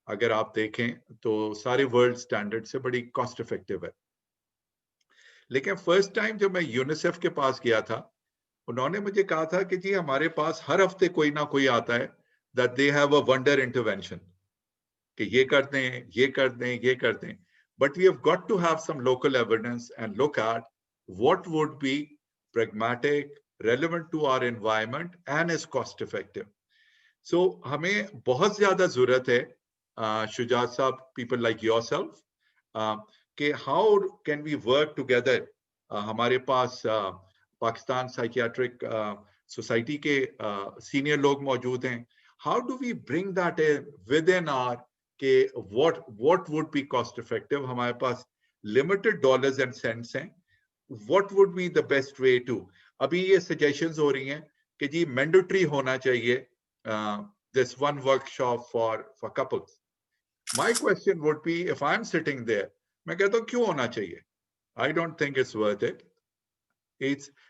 अगर आप देखें तो सारे world standard से बड़ी cost effective है. लेकिन first time जब मैं यूनिसेफ के पास गया था, उन्होंने मुझे कहा था कि जी हमारे पास हर हफ्ते कोई ना कोई आता है, that they have a wonder intervention, कि ये कर दें, ये कर दें, ये कर दें. But we have got to have some local evidence and look at what would be pragmatic, relevant to our environment and is cost effective. So हमें बहुत ज़्यादा ज़रूरत है, शुजात साहब, people like yourself, कि how can we work together. हमारे पास Pakistan psychiatric society के senior लोग मौजूद हैं. How do we bring that in within our, what would be cost effective? हमारे पास limited dollars and cents हैं. What would be the best way to? अभी ये suggestions हो रही हैं कि जी mandatory होना चाहिए this one workshop for couples. My question would be, if I'm sitting there, मैं कहता हूँ क्यों होना चाहिए? I don't think it's worth it.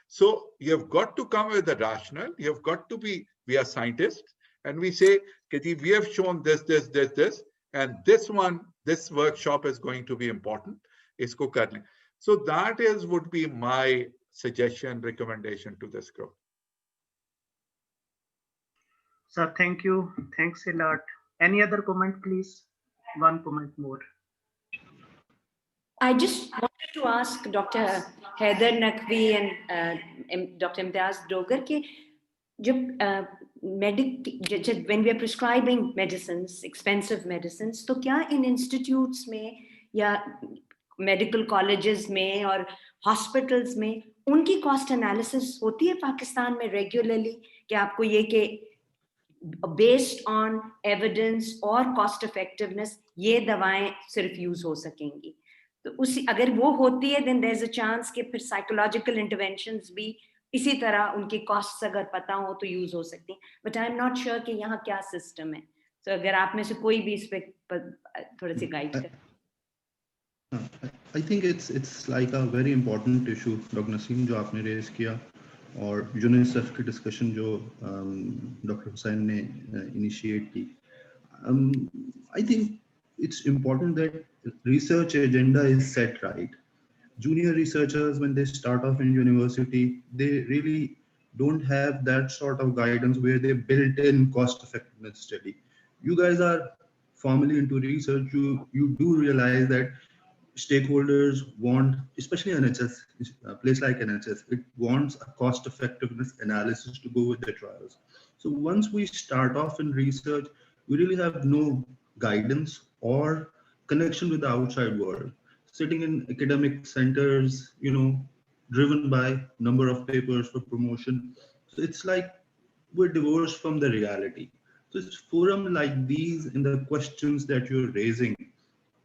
So you have got to come with the rationale. You have got to be, we are scientists. And we say, we have shown this, and this workshop is going to be important. Isko karne. So that would be my suggestion, recommendation to this group. Sir, thank you. Thanks a lot. Any other comment, please? One comment more. I just wanted to ask Dr. Haider Naqvi and Dr. Imtiaz Dogar कि जब when we are prescribing medicines, expensive medicines, तो क्या in institutes में या medical colleges में और hospitals में उनकी cost analysis होती है पाकिस्तान में regularly कि आपको ये कि based on evidence or cost effectiveness ये दवाएं सिर्फ use हो सकेंगी तो उसी अगर वो होती है then there's a chance कि फिर psychological interventions भी इसी तरह उनकी costs अगर पता हो तो use हो सकती हैं but I'm not sure कि यहाँ क्या system है so अगर आप में से कोई भी इस पे थोड़ा सी guide कर I think it's like a very important issue, Dr. Naseem, जो आपने raise किया और UNICEF की discussion जो Dr. Hussain ने initiate की. I think it's important that research agenda is set right. Junior researchers, when they start off in university, they really don't have that sort of guidance where they built in cost effectiveness study. You guys are formally into research, you do realize that stakeholders want, especially NHS, a place like NHS, it wants a cost effectiveness analysis to go with the trials. So once we start off in research, we really have no guidance or connection with the outside world. Sitting in academic centers, driven by number of papers for promotion. So it's like we're divorced from the reality. So it's forum like these and the questions that you're raising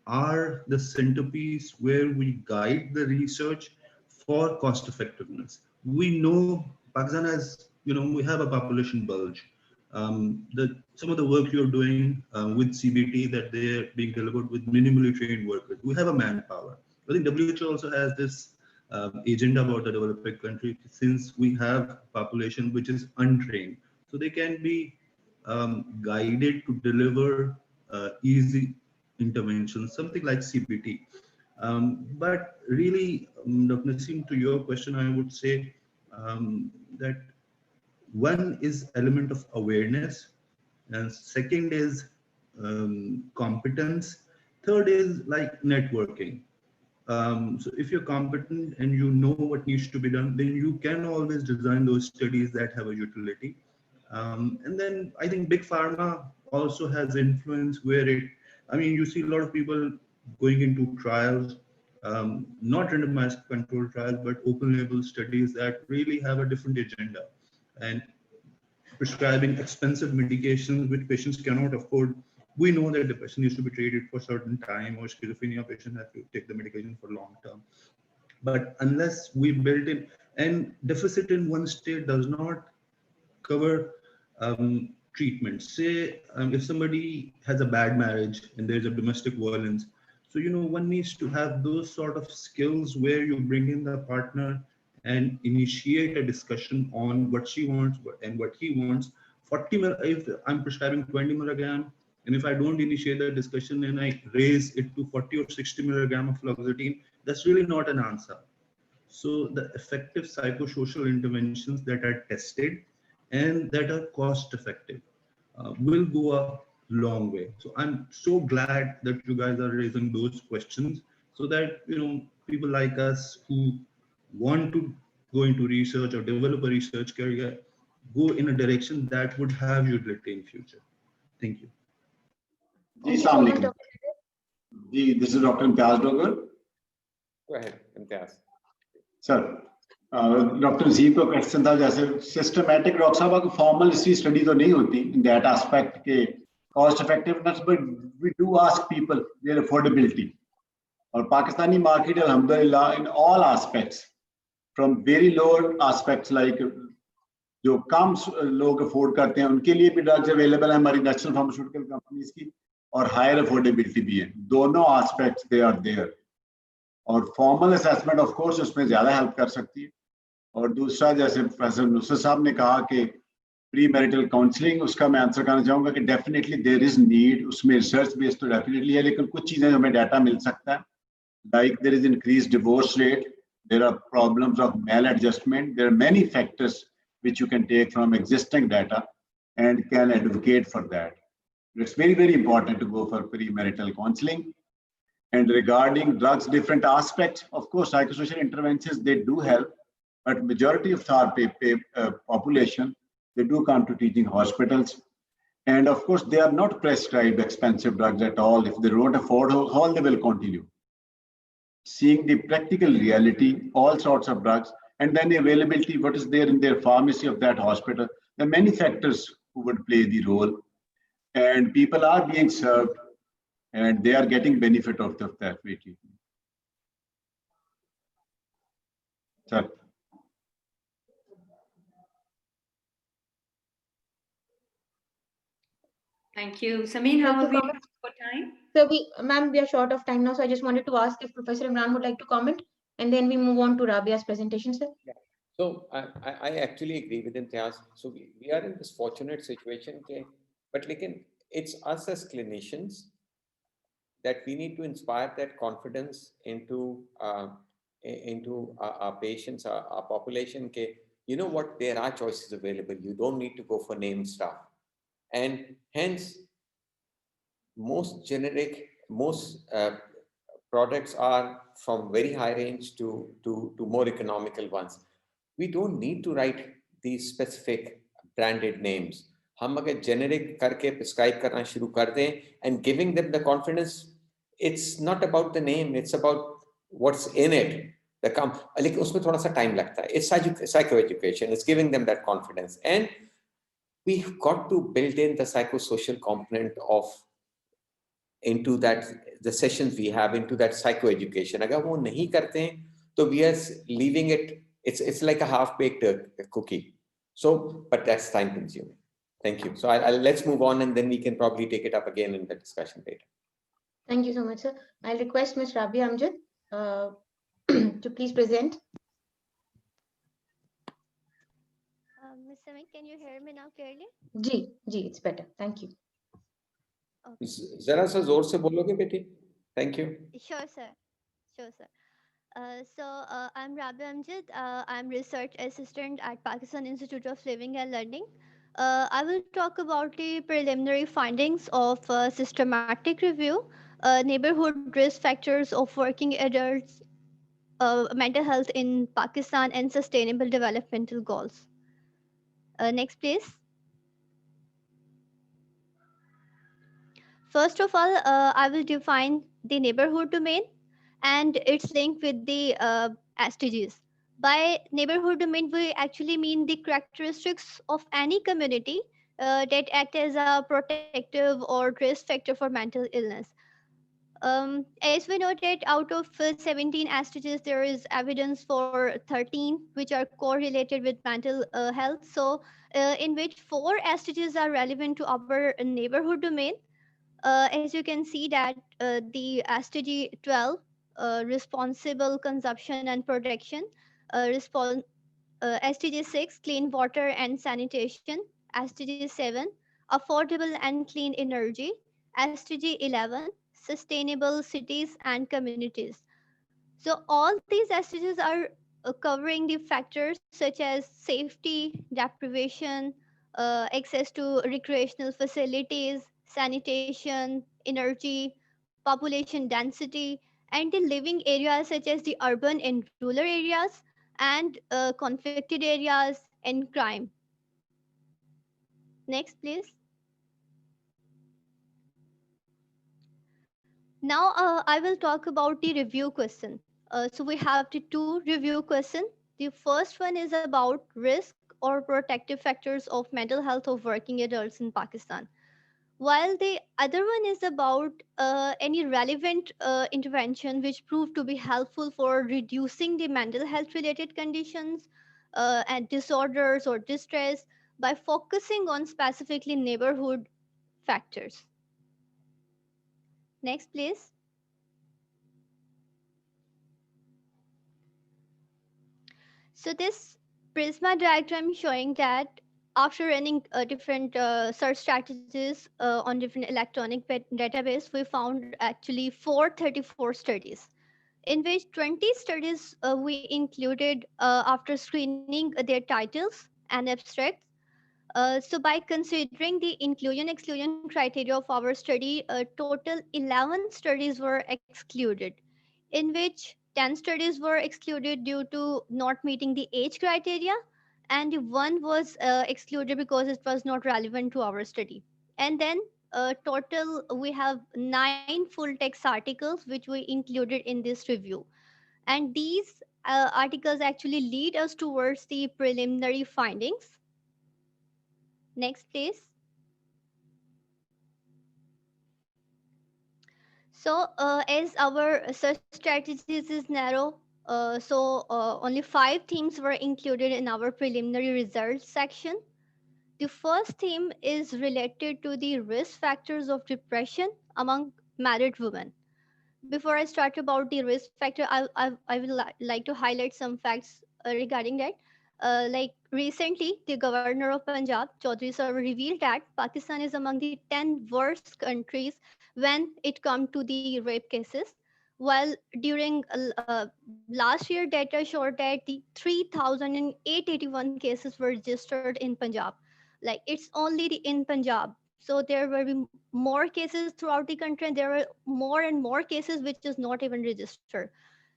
are the centerpiece where we guide the research for cost effectiveness. We know Pakistan has, we have a population bulge. Some of the work you're doing with CBT that they're being delivered with minimally trained workers. We have a manpower. I think WHO also has this agenda about the developing country since we have population which is untrained. So they can be guided to deliver easy interventions, something like CBT. But really, Dr. Naseem, to your question, I would say that one is element of awareness, and second is competence. Third is like networking. So if you're competent and you know what needs to be done, then you can always design those studies that have a utility. And then I think big pharma also has influence where you see a lot of people going into trials, not randomized controlled trials, but open label studies that really have a different agenda and prescribing expensive medications which patients cannot afford. We know that depression needs to be treated for a certain time, or schizophrenia patients have to take the medication for long term. But unless we build in, and deficit in one state does not cover treatment. Say if somebody has a bad marriage and there's a domestic violence, so one needs to have those sort of skills where you bring in the partner and initiate a discussion on what she wants and what he wants. If I'm prescribing 20 milligram, and if I don't initiate the discussion and I raise it to 40 or 60 milligram of fluoxetine, that's really not an answer. So the effective psychosocial interventions that are tested and that are cost effective will go a long way. So I'm so glad that you guys are raising those questions so that people like us who want to go into research or develop a research career go in a direction that would have utility in future. Thank you. Thank you so much, Dr. This is Dr. Imtiaz Dogar. Go ahead, Imtiaz. Sir, doctor Naseem का question था जैसे systematic doctor साहब की formal इसकी study तो नहीं होती in that aspect के cost effectiveness but we do ask people their affordability और पाकिस्तानी मार्केट अल्हम्दुलिल्लाह in all aspects from very lower aspects like जो कम लोग अफोर्ड करते हैं उनके लिए भी ड्रग्स अवेलेबल है हमारी नेशनल फार्मास्यूटिकल कंपनीज की और हायर अफोर्डेबिलिटी भी है दोनों एस्पेक्ट्स दे आर देयर और फॉर्मल असेसमेंट ऑफ कोर्स उसमें ज्यादा हेल्प कर सकती है और दूसरा जैसे प्रोफेसर नुसरत साहब ने कहा कि प्री मैरिटल काउंसलिंग उसका मैं आंसर करना चाहूंगा कि डेफिनेटली देयर इज नीड उसमें रिसर्च बेस्ड तो डेफिनेटली है लेकिन कुछ चीजें हमें डाटा मिल सकता है like there is increase divorce rate there are problems of male adjustment there are many factors which you can take from existing data and can advocate for that. It's very, very important to go for premarital counseling. And regarding drugs, different aspects, of course, psychosocial interventions, they do help, but majority of our population, they do come to teaching hospitals. And of course, they are not prescribed expensive drugs at all. If they don't afford all, they will continue. Seeing the practical reality, all sorts of drugs, and then the availability, what is there in their pharmacy of that hospital. There are many factors who would play the role. And people are being served and they are getting benefit of that way treatment. Sir. Thank you. Sameen, how are we for time? So ma'am, we are short of time now. So I just wanted to ask if Professor Imran would like to comment, and then we move on to Rabia's presentation, sir. Yeah. So I actually agree with Imtiaz. So we are in this fortunate situation, but it's us as clinicians that we need to inspire that confidence into our patients, our population. You know what? There are choices available. You don't need to go for name stuff, and hence most products are from very high range to more economical ones. We don't need to write these specific branded names. हम अगर generic करके prescribe करना शुरू कर दें and giving them the confidence, it's not about the name, it's about what's in it. लेकिन उसमें थोड़ा सा time लगता है. It's psychoeducation. It's giving them that confidence, and we've got to build in the psychosocial component into that, the sessions we have, into that psychoeducation. अगर वो नहीं करते हैं, तो we are leaving it. It's like a half-baked cookie. So, but that's time-consuming. Thank you. So let's move on, and then we can probably take it up again in the discussion later. Thank you so much, sir. I'll request Ms. Rabia Amjad to please present. Ms. Samik, can you hear me now clearly? Ji, it's better. Thank you. Okay. जरा सा जोर से बोलोगे बेटी? Thank you. Sure, sir. I'm Rabia Amjad. I'm research assistant at Pakistan Institute of Living and Learning. I will talk about the preliminary findings of systematic review, neighborhood risk factors of working adults, mental health in Pakistan, and sustainable developmental goals. Next, please. First of all, I will define the neighborhood domain and its link with the SDGs. By neighborhood domain, we actually mean the characteristics of any community that act as a protective or risk factor for mental illness. As we know that out of 17 SDGs, there is evidence for 13 which are correlated with mental health. So in which 4 SDGs are relevant to our neighborhood domain. As you can see that the SDG 12, responsible consumption and protection, SDG 6, clean water and sanitation, SDG 7, affordable and clean energy, SDG 11, sustainable cities and communities. So all these SDGs are covering the factors such as safety, deprivation, access to recreational facilities, sanitation, energy, population density, and the living areas such as the urban and rural areas, and conflicted areas and crime. Next, please. Now I will talk about the review question. So we have the 2 review questions. The first one is about risk or protective factors of mental health of working adults in Pakistan, while the other one is about any relevant intervention which proved to be helpful for reducing the mental health related conditions and disorders or distress by focusing on specifically neighborhood factors. Next, please. So this Prisma diagram showing that after running different search strategies on different electronic database, we found actually 434 studies, in which 20 studies we included after screening their titles and abstracts. So by considering the inclusion-exclusion criteria of our study, total 11 studies were excluded, in which 10 studies were excluded due to not meeting the age criteria, and one was excluded because it was not relevant to our study. And then total, we have 9 full text articles which we included in this review. And these articles actually lead us towards the preliminary findings. Next, please. So, as our search strategies is narrow, only 5 themes were included in our preliminary results section. The first theme is related to the risk factors of depression among married women. Before I start about the risk factor, I will like to highlight some facts regarding that. Like recently, the governor of Punjab, Chaudhry sir, revealed that Pakistan is among the 10 worst countries when it comes to the rape cases. While during last year, data showed that the 3,881 cases were registered in Punjab. Like it's only in Punjab. So there will be more cases throughout the country, and there are more and more cases which is not even registered.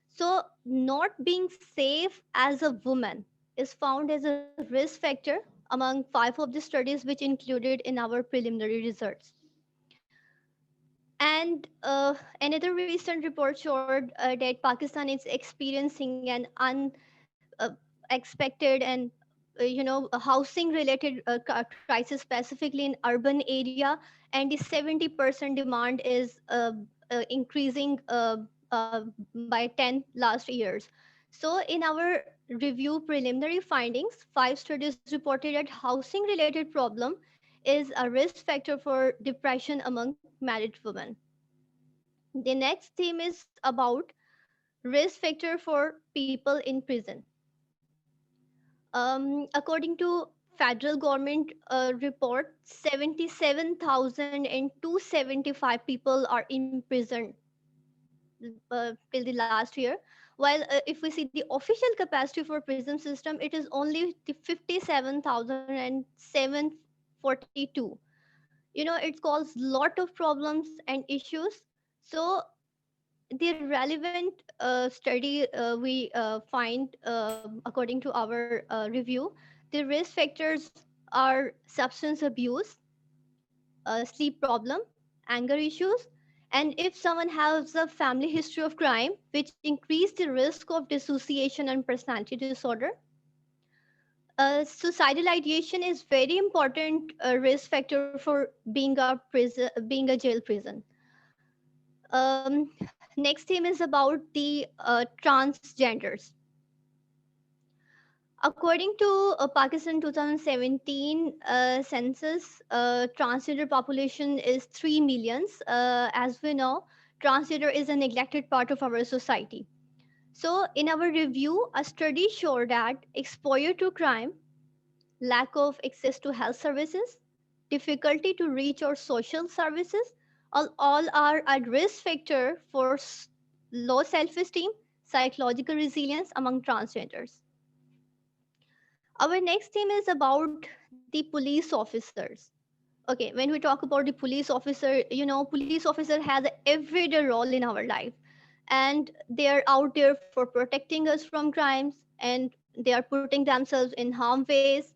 So not being safe as a woman is found as a risk factor among 5 of the studies which included in our preliminary results. And another recent report showed that Pakistan is experiencing an unexpected and a housing related crisis specifically in urban area, and the 70% demand is increasing by 10 last years. So in our review preliminary findings, 5 studies reported that housing related problem is a risk factor for depression among married women. The next theme is about risk factor for people in prison. According to federal government report, 77,275 people are imprisoned till the last year. While if we see the official capacity for prison system, it is only the 57,742. It causes lot of problems and issues. So the relevant study we find according to our review, the risk factors are substance abuse, sleep problem, anger issues, and if someone has a family history of crime, which increase the risk of dissociation and personality disorder. Suicidal ideation is very important risk factor for being a jail prison. Next theme is about the transgenders. According to Pakistan 2017 census, transgender population is 3 millions. As we know, transgender is a neglected part of our society. So in our review, a study showed that exposure to crime, lack of access to health services, difficulty to reach our social services, all are a risk factor for low self-esteem, psychological resilience among transgenders. Our next theme is about the police officers. Okay, when we talk about the police officer, police officer has an everyday role in our life, and they are out there for protecting us from crimes, and they are putting themselves in harm ways.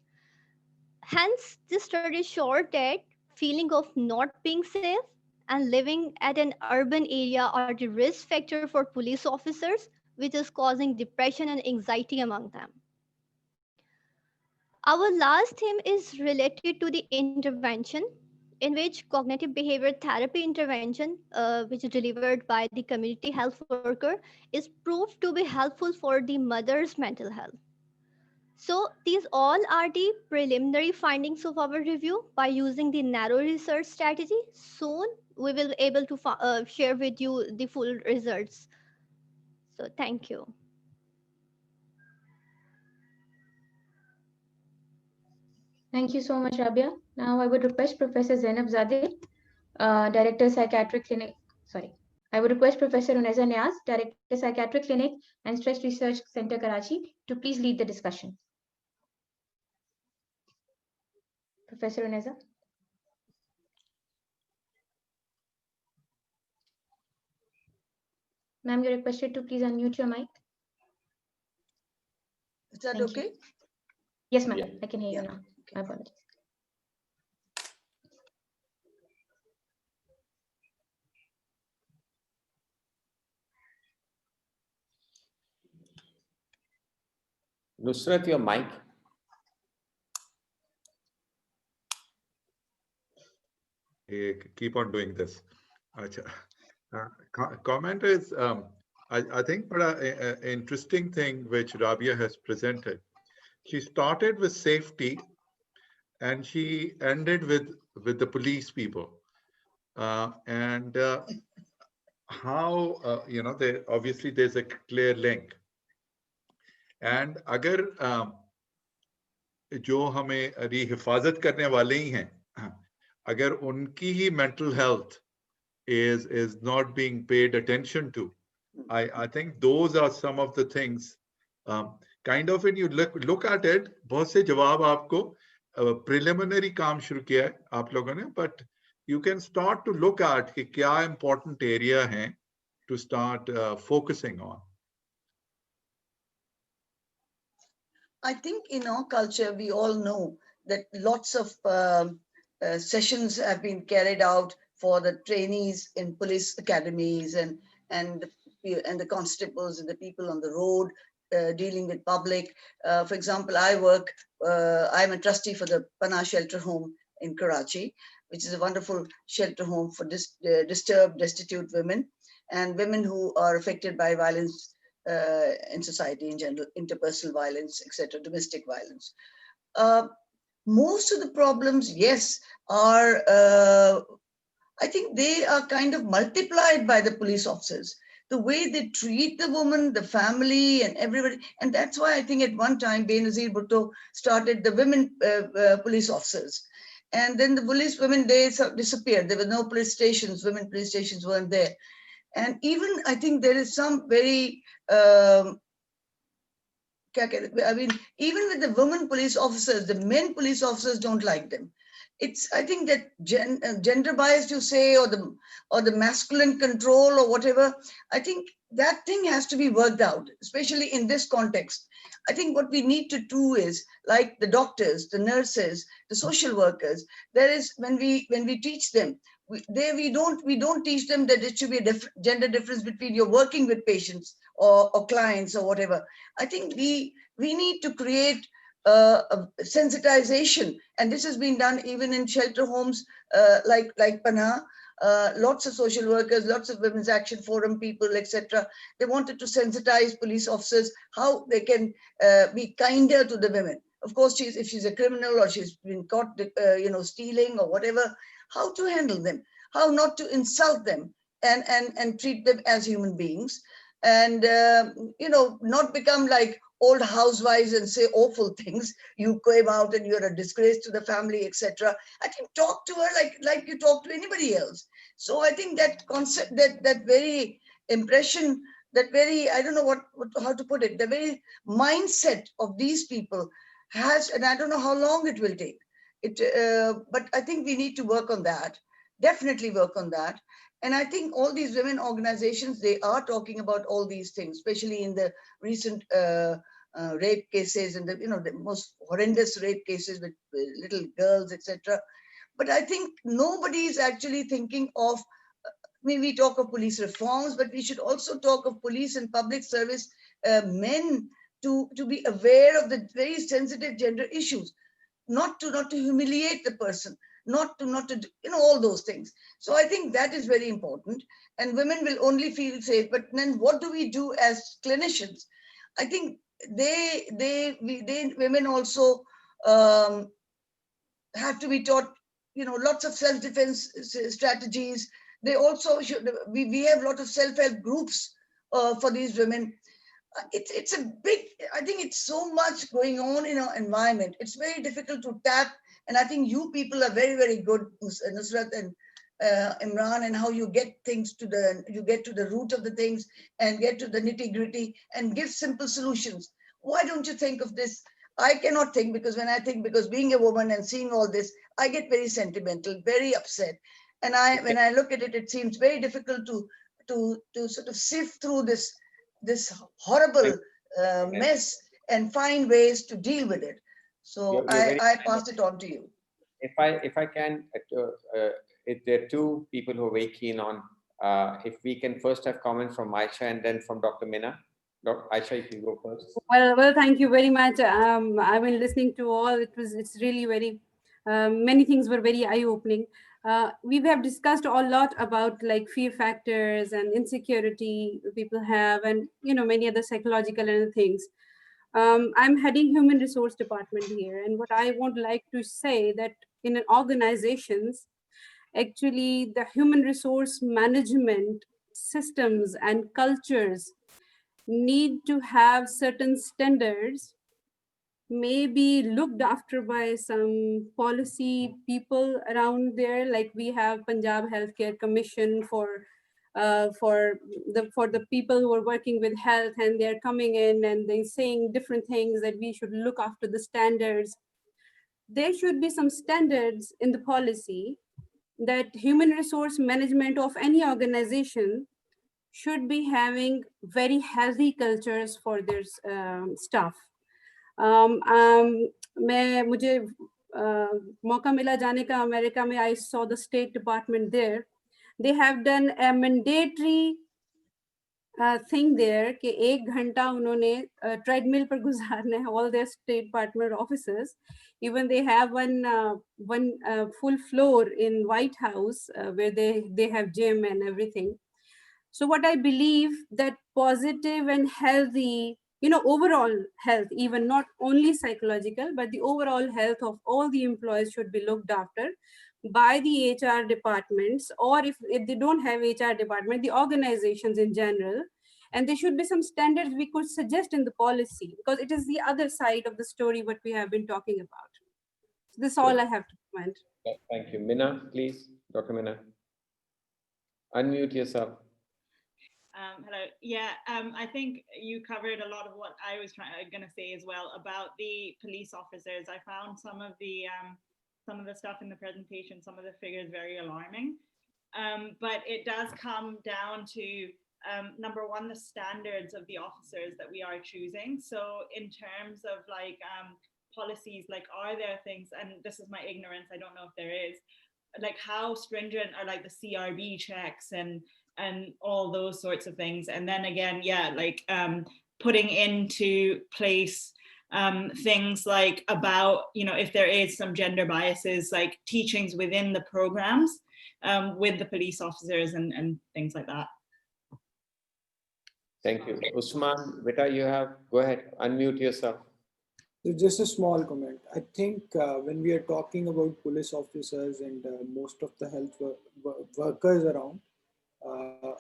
Hence, this study showed that feeling of not being safe and living at an urban area are the risk factor for police officers, which is causing depression and anxiety among them. Our last theme is related to the intervention, in which cognitive behavior therapy intervention, which is delivered by the community health worker, is proved to be helpful for the mother's mental health. So these all are the preliminary findings of our review by using the narrow research strategy. Soon we will be able to share with you the full results. So thank you. Thank you so much, Rabia. Now I would request Professor Zainab Zadeh, Director Psychiatric Clinic. I would request Professor Uneza Niaz, Director Psychiatric Clinic and Stress Research Center, Karachi, to please lead the discussion. Professor Uneza? Ma'am, you're requested to please unmute your mic. Is that Thank okay? you. Yes, ma'am. Yeah. I can hear you Yeah. now. My apologies. Nusrat, your mic. Keep on doing this. Comment is, I think, but an interesting thing which Rabia has presented. She started with safety, and she ended with the police people, and how obviously there's a clear link. And अगर जो हमें हिफाजत करने वाले ही हैं, अगर उनकी ही mental health is not being paid attention to, I think those are some of the things. Kind of when you look at it, बहुत से जवाब आपको preliminary काम शुरू किया है आप लोगों ने, but you can start to look at कि क्या important area हैं to start focusing on. I think in our culture, we all know that lots of sessions have been carried out for the trainees in police academies and the constables and the people on the road dealing with public. For example, I'm a trustee for the Pana Shelter Home in Karachi, which is a wonderful shelter home for disturbed, destitute women and women who are affected by violence in society in general, interpersonal violence, etc., domestic violence. Most of the problems, yes, are, I think they are kind of multiplied by the police officers. The way they treat the woman, the family, and everybody. And that's why I think at one time, Benazir Bhutto started the women police officers. And then the police women, they disappeared. There were no police stations, women police stations weren't there. And even I think there is some very, I mean, even with the women police officers, the men police officers don't like them. It's, I think that gender bias, you say, or the masculine control or whatever, I think that thing has to be worked out, especially in this context. I think what we need to do is, like the doctors, the nurses, the social workers, there is, when we teach them, we don't teach them that it should be a gender difference between you're working with patients or clients or whatever. I think we need to create a sensitization, and this has been done even in shelter homes like Pana. Lots of social workers, lots of Women's Action Forum people, etc. They wanted to sensitize police officers how they can be kinder to the women. Of course, if she's a criminal or she's been caught, stealing or whatever, how to handle them, how not to insult them, and treat them as human beings, and not become like old housewives and say awful things. You came out and you're a disgrace to the family, etc. I think talk to her like you talk to anybody else. So I think that concept, that very impression, that very, I don't know how to put it, the very mindset of these people has, and I don't know how long it will take. But I think we need to work on that, definitely work on that. And I think all these women organizations, they are talking about all these things, especially in the recent rape cases and the most horrendous rape cases with little girls, etc. But I think nobody is actually thinking of, we talk of police reforms, but we should also talk of police and public service men to be aware of the very sensitive gender issues, not to humiliate the person, not to all those things. So I think that is very important, and women will only feel safe. But then what do we do as clinicians? I think women also have to be taught, lots of self-defense strategies. They also should, we have a lot of self-help groups for these women. It's a big, I think it's so much going on in our environment. It's very difficult to tap. And I think you people are very, very good, Nusrat and Imran, and how you get things to the root of the things and get to the nitty gritty and give simple solutions. Why don't you think of this? I cannot think, because when I think, because being a woman and seeing all this, I get very sentimental, very upset. And when I look at it, it seems very difficult to sort of sift through this horrible mess and find ways to deal with it. So I pass it on to you. If I can, if there are two people who are very keen on, if we can first have comments from Aisha and then from Dr. Mina. Dr. Aisha, if you go first. Well, thank you very much. I've been listening to all. It's really very, many things were very eye-opening. We have discussed a lot about like fear factors and insecurity people have, and many other psychological and things. I'm heading human resource department here, and what I would like to say that in organizations, actually the human resource management systems and cultures need to have certain standards, maybe looked after by some policy people around there, like we have Punjab Healthcare Commission for the people who are working with health, and they're coming in and they're saying different things that we should look after the standards. There should be some standards in the policy that human resource management of any organization should be having very healthy cultures for their staff. मुझे मौका मिला जाने का America में. I saw the State Department there. They have done a mandatory thing there कि 1 घंटा उन्होंने treadmill पर गुजारना है, all their State Department officers. Even they have one full floor in White House where they have gym and everything. So what I believe that positive and healthy, overall health, even not only psychological, but the overall health of all the employees should be looked after by the HR departments, or if they don't have HR department, the organizations in general. And there should be some standards we could suggest in the policy, because it is the other side of the story what we have been talking about. So this is all I have to comment. Thank you. Mina, please. Dr. Mina. Unmute yourself. Hello. Yeah, I think you covered a lot of what I was going to say as well about the police officers. I found some of the stuff in the presentation, some of the figures very alarming. But it does come down to number one, the standards of the officers that we are choosing. So in terms of like policies, like are there things, and this is my ignorance, I don't know if there is, like how stringent are like the CRB checks and all those sorts of things. And then again, yeah, like putting into place things like about, if there is some gender biases, like teachings within the programs with the police officers and things like that. Thank you. Usman, Vita, go ahead, unmute yourself. Just a small comment. I think when we are talking about police officers and most of the health workers around,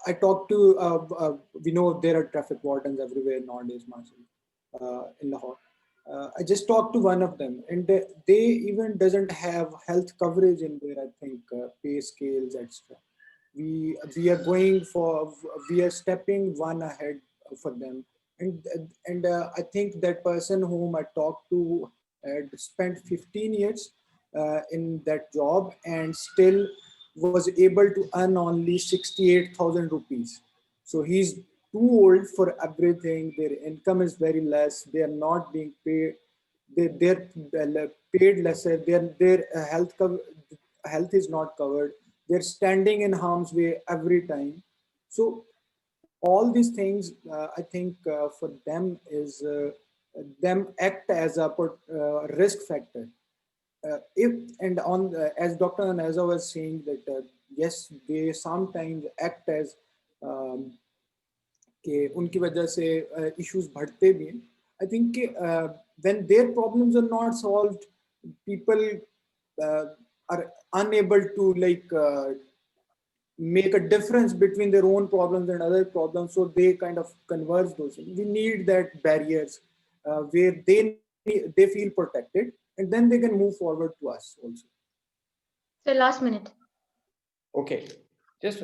I talked to, we know there are traffic wardens everywhere nowadays, in Lahore. I just talked to one of them, and they even doesn't have health coverage in their, I think, pay scales, etc. We are stepping one ahead for them. And I think that person whom I talked to had spent 15 years in that job and still was able to earn only 68,000 rupees. So he's too old for everything. Their income is very less. They are not being paid. They're paid lesser. Their health is not covered. They're standing in harm's way every time. So all these things, I think for them is them act as a risk factor. As Dr. Aneza was saying that yes, they sometimes act as कि उनकी वजह से issues बढ़ते भी हैं. I think when their problems are not solved, people are unable to make a difference between their own problems and other problems, so they kind of converge those. We need that barriers where they feel protected, and then they can move forward to us also. So last minute. Okay, just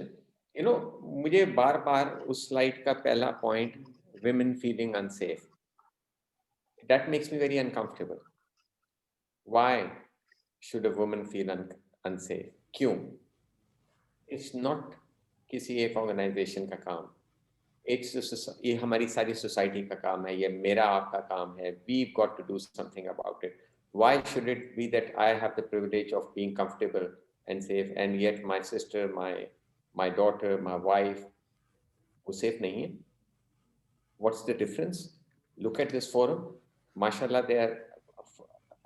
मुझे बार-बार उस slide का पहला point women feeling unsafe. that makes me very uncomfortable. Why should a woman feel unsafe? क्यों? It's not किसी एक organization का काम. ये हमारी सारी society का काम है. ये मेरा आपका काम है. We've got to do something about it. Why should it be that I have the privilege of being comfortable and safe, and yet my sister, my daughter, my wife, वो safe नहीं है? What's the difference? Look at this forum. Mashallah, there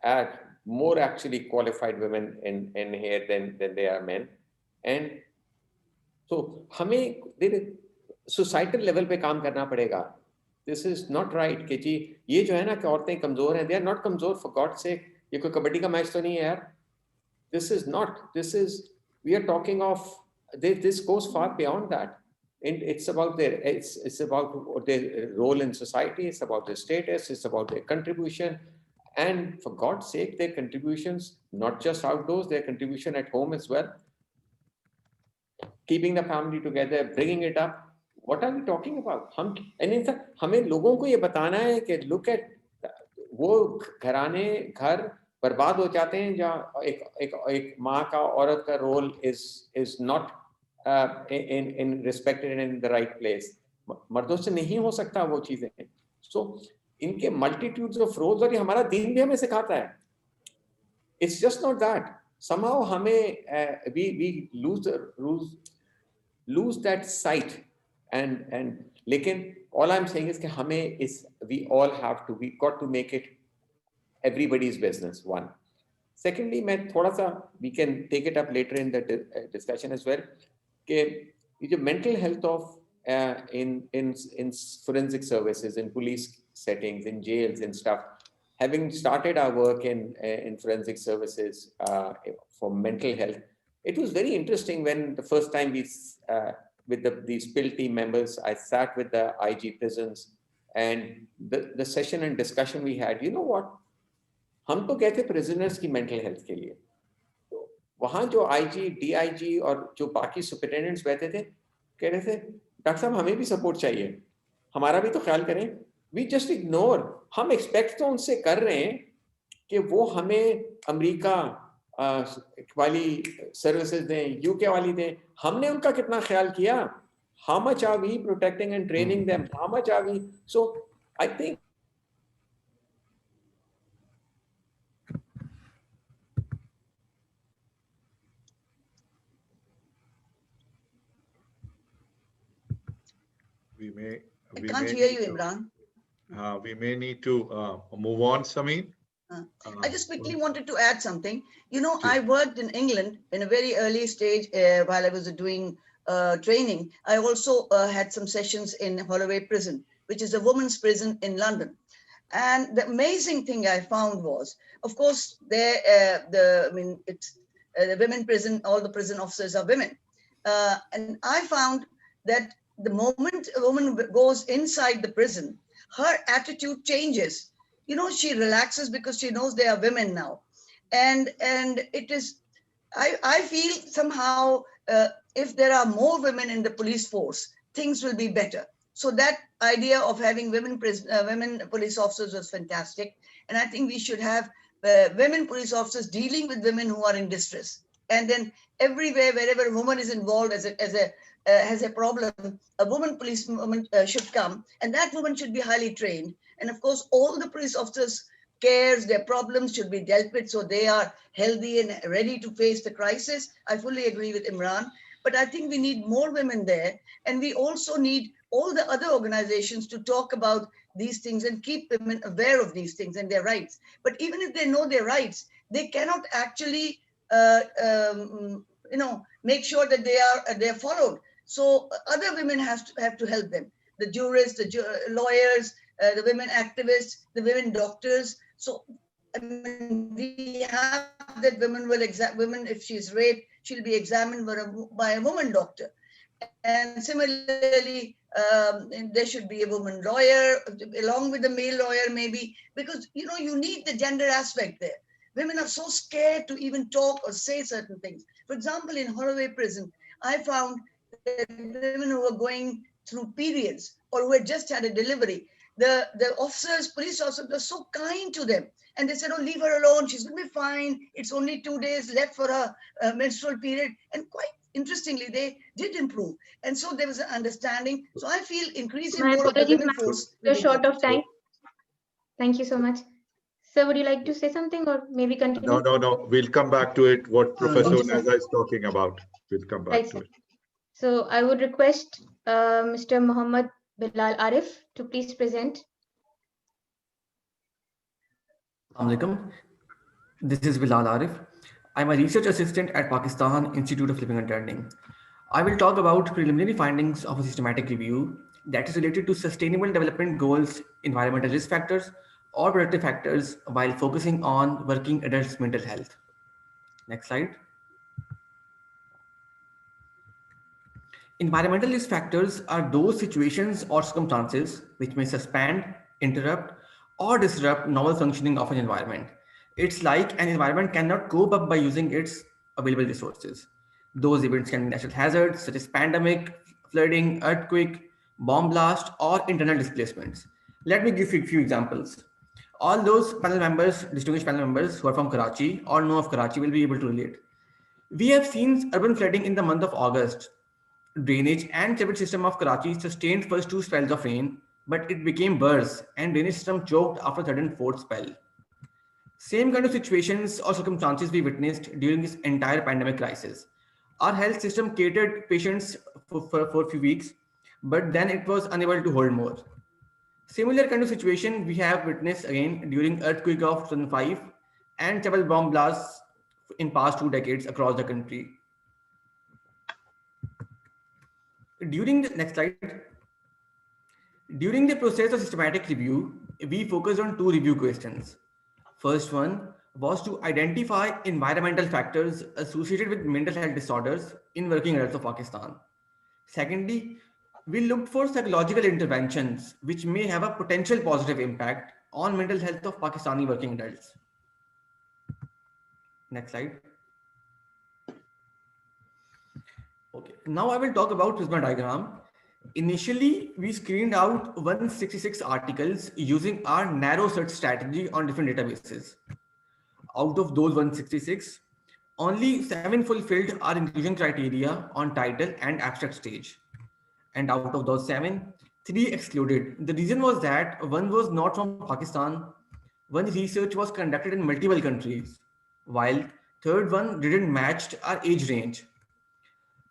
are more actually qualified women in here than there are men. And so हमें societal level पे काम करना पड़ेगा. This is not right कि जी ये जो है ना कि औरतें कमजोर हैं. They are not कमजोर, for God's sake. ये कोई कबड्डी का मैच तो नहीं है यार. This is not. This is, we are talking of, this goes far beyond that. And it's about it's about their role in society. It's about their status. It's about their contribution. And for God's sake, their contributions, not just outdoors, their contribution at home as well. Keeping the family together, bringing it up. What are we talking about? And in fact, हमें लोगों को ये बताना है कि look at वो घर बर्बाद हो जाते हैं जहाँ एक माँ का औरत का role is not in respected and in the right place. मर्दों से नहीं हो सकता वो चीजें. So इनके multitudes of roles, और ये हमारा दीन भी हमें सिखाता है. It's just not that. Somehow हमें we lose that sight. And लेकिन all I'm saying is कि we all have to, we got to make it everybody's business. One. Secondly, we can take it up later in the discussion as well. कि the mental health of in forensic services, in police settings, in jails and stuff. Having started our work in forensic services for mental health, it was very interesting when the first time we with these PIL team members, I sat with the IG prisons, and the session and discussion we had, you know what? हम तो कहते prisoners की mental health के लिए. तो वहाँ जो IG, DIG और जो बाकी superintendents बैठे थे, कह रहे थे, डॉक्टर साहब हमें भी support चाहिए, हमारा भी तो ख्याल करें. We just ignore. हम expect तो उनसे कर रहे हैं कि वो हमें अमेरिका वाली सर्विसेज दें, यूके वाली दें. हमने उनका कितना ख्याल किया? How much are we protecting and training them? How much are we? So I think I can't hear you, Imran. We may need to move on, Samin. I just quickly wanted to add something. You know, I worked in England in a very early stage while I was doing training. I also had some sessions in Holloway Prison, which is a women's prison in London. And the amazing thing I found was, of course, the women prison, all the prison officers are women. And I found that the moment a woman goes inside the prison, her attitude changes. You know, she relaxes because she knows they are women now. And it is, I feel somehow if there are more women in the police force, things will be better. So that idea of having women police officers was fantastic. And I think we should have women police officers dealing with women who are in distress. And then everywhere, wherever a woman is involved has a problem, a woman policewoman should come, and that woman should be highly trained. And of course, all the police officers' cares, their problems should be dealt with so they are healthy and ready to face the crisis. I fully agree with Imran, but I think we need more women there. And we also need all the other organizations to talk about these things and keep women aware of these things and their rights. But even if they know their rights, they cannot actually make sure that they are followed. So other women have to help them. The jurists, the lawyers, the women activists, the women doctors. So I mean, we have that women, if she's raped, she'll be examined by a woman doctor. And similarly, there should be a woman lawyer along with the male lawyer maybe, because you need the gender aspect there. Women are so scared to even talk or say certain things. For example, in Holloway Prison, I found that women who were going through periods or who had just had a delivery, the officers, police officers, were so kind to them. And they said, oh, leave her alone. She's going to be fine. It's only 2 days left for her menstrual period. And quite interestingly, they did improve. And so there was an understanding. So I feel increasing My more of the apologies, women ma'am. force. We're short of time. Thank you so much. Sir, would you like to say something or maybe continue? No. We'll come back to it. What Professor Uneza is talking about. We'll come back to it. So I would request Mr. Muhammad Bilal Arif to please present. Assalamualaikum. This is Bilal Arif. I'm a research assistant at Pakistan Institute of Living and Learning. I will talk about preliminary findings of a systematic review that is related to sustainable development goals, environmental risk factors, or productive factors while focusing on working adults' mental health. Next slide. Environmental risk factors are those situations or circumstances which may suspend, interrupt, or disrupt normal functioning of an environment. It's like an environment cannot cope up by using its available resources. Those events can be natural hazards such as pandemic, flooding, earthquake, bomb blast, or internal displacements. Let me give you a few examples. All those panel members, distinguished panel members who are from Karachi or know of Karachi will be able to relate. We have seen urban flooding in the month of August. Drainage and septic system of Karachi sustained first 2 spells of rain, but it became worse and drainage system choked after third and fourth spell. Same kind of situations or circumstances we witnessed during this entire pandemic crisis. Our health system catered patients for a few weeks, but then it was unable to hold more. Similar kind of situation we have witnessed again during earthquake of 2005 and several bomb blasts in past 2 decades across the country. During the next slide, during the process of systematic review, we focused on 2 review questions. First one was to identify environmental factors associated with mental health disorders in working adults of Pakistan. Secondly, we looked for psychological interventions which may have a potential positive impact on mental health of Pakistani working adults. Next slide. Okay, now I will talk about Prisma diagram. Initially, we screened out 166 articles using our narrow search strategy on different databases. Out of those 166, only 7 fulfilled our inclusion criteria on title and abstract stage. And out of those 7, 3 excluded. The reason was that one was not from Pakistan, one research was conducted in multiple countries, while third one didn't match our age range.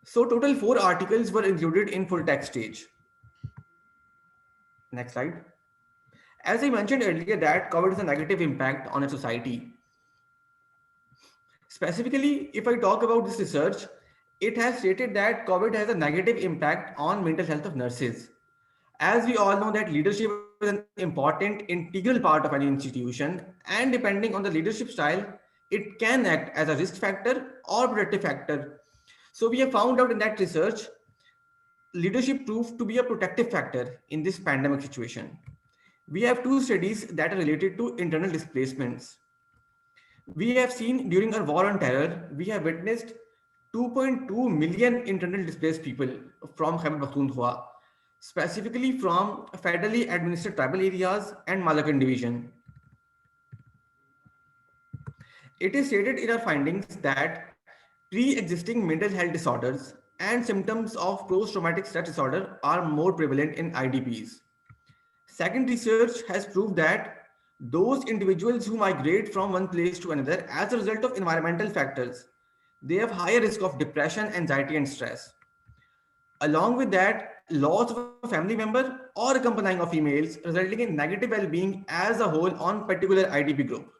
So total 4 articles were included in full text stage. Next slide. As I mentioned earlier that COVID has a negative impact on a society. Specifically, if I talk about this research, it has stated that COVID has a negative impact on mental health of nurses. As we all know that leadership is an important integral part of any institution, and depending on the leadership style, it can act as a risk factor or protective factor. So we have found out in that research, leadership proved to be a protective factor in this pandemic situation. We have 2 studies that are related to internal displacements. We have seen during our war on terror, we have witnessed 2.2 million internally displaced people from Khyber Pakhtunkhwa, specifically from federally administered tribal areas and Malakan division. It is stated in our findings that pre-existing mental health disorders and symptoms of post-traumatic stress disorder are more prevalent in IDPs. Second research has proved that those individuals who migrate from one place to another as a result of environmental factors, they have higher risk of depression, anxiety, and stress. Along with that, loss of a family member or accompanying of females, resulting in negative well-being as a whole on particular IDP group.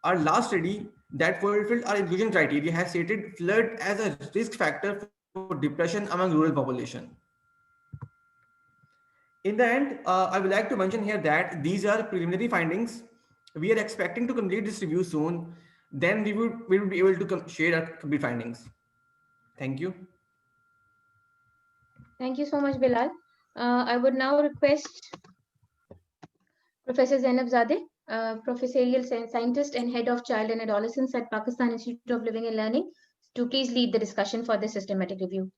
Our last study that fulfilled our inclusion criteria has stated flood as a risk factor for depression among rural population. In the end, I would like to mention here that these are preliminary findings. We are expecting to complete this review soon. Then we will be able to share our complete findings. Thank you. Thank you so much, Bilal. I would now request Professor Zainab Zadeh, professorial scientist and head of child and adolescents at Pakistan Institute of Living and Learning, to please lead the discussion for this systematic review.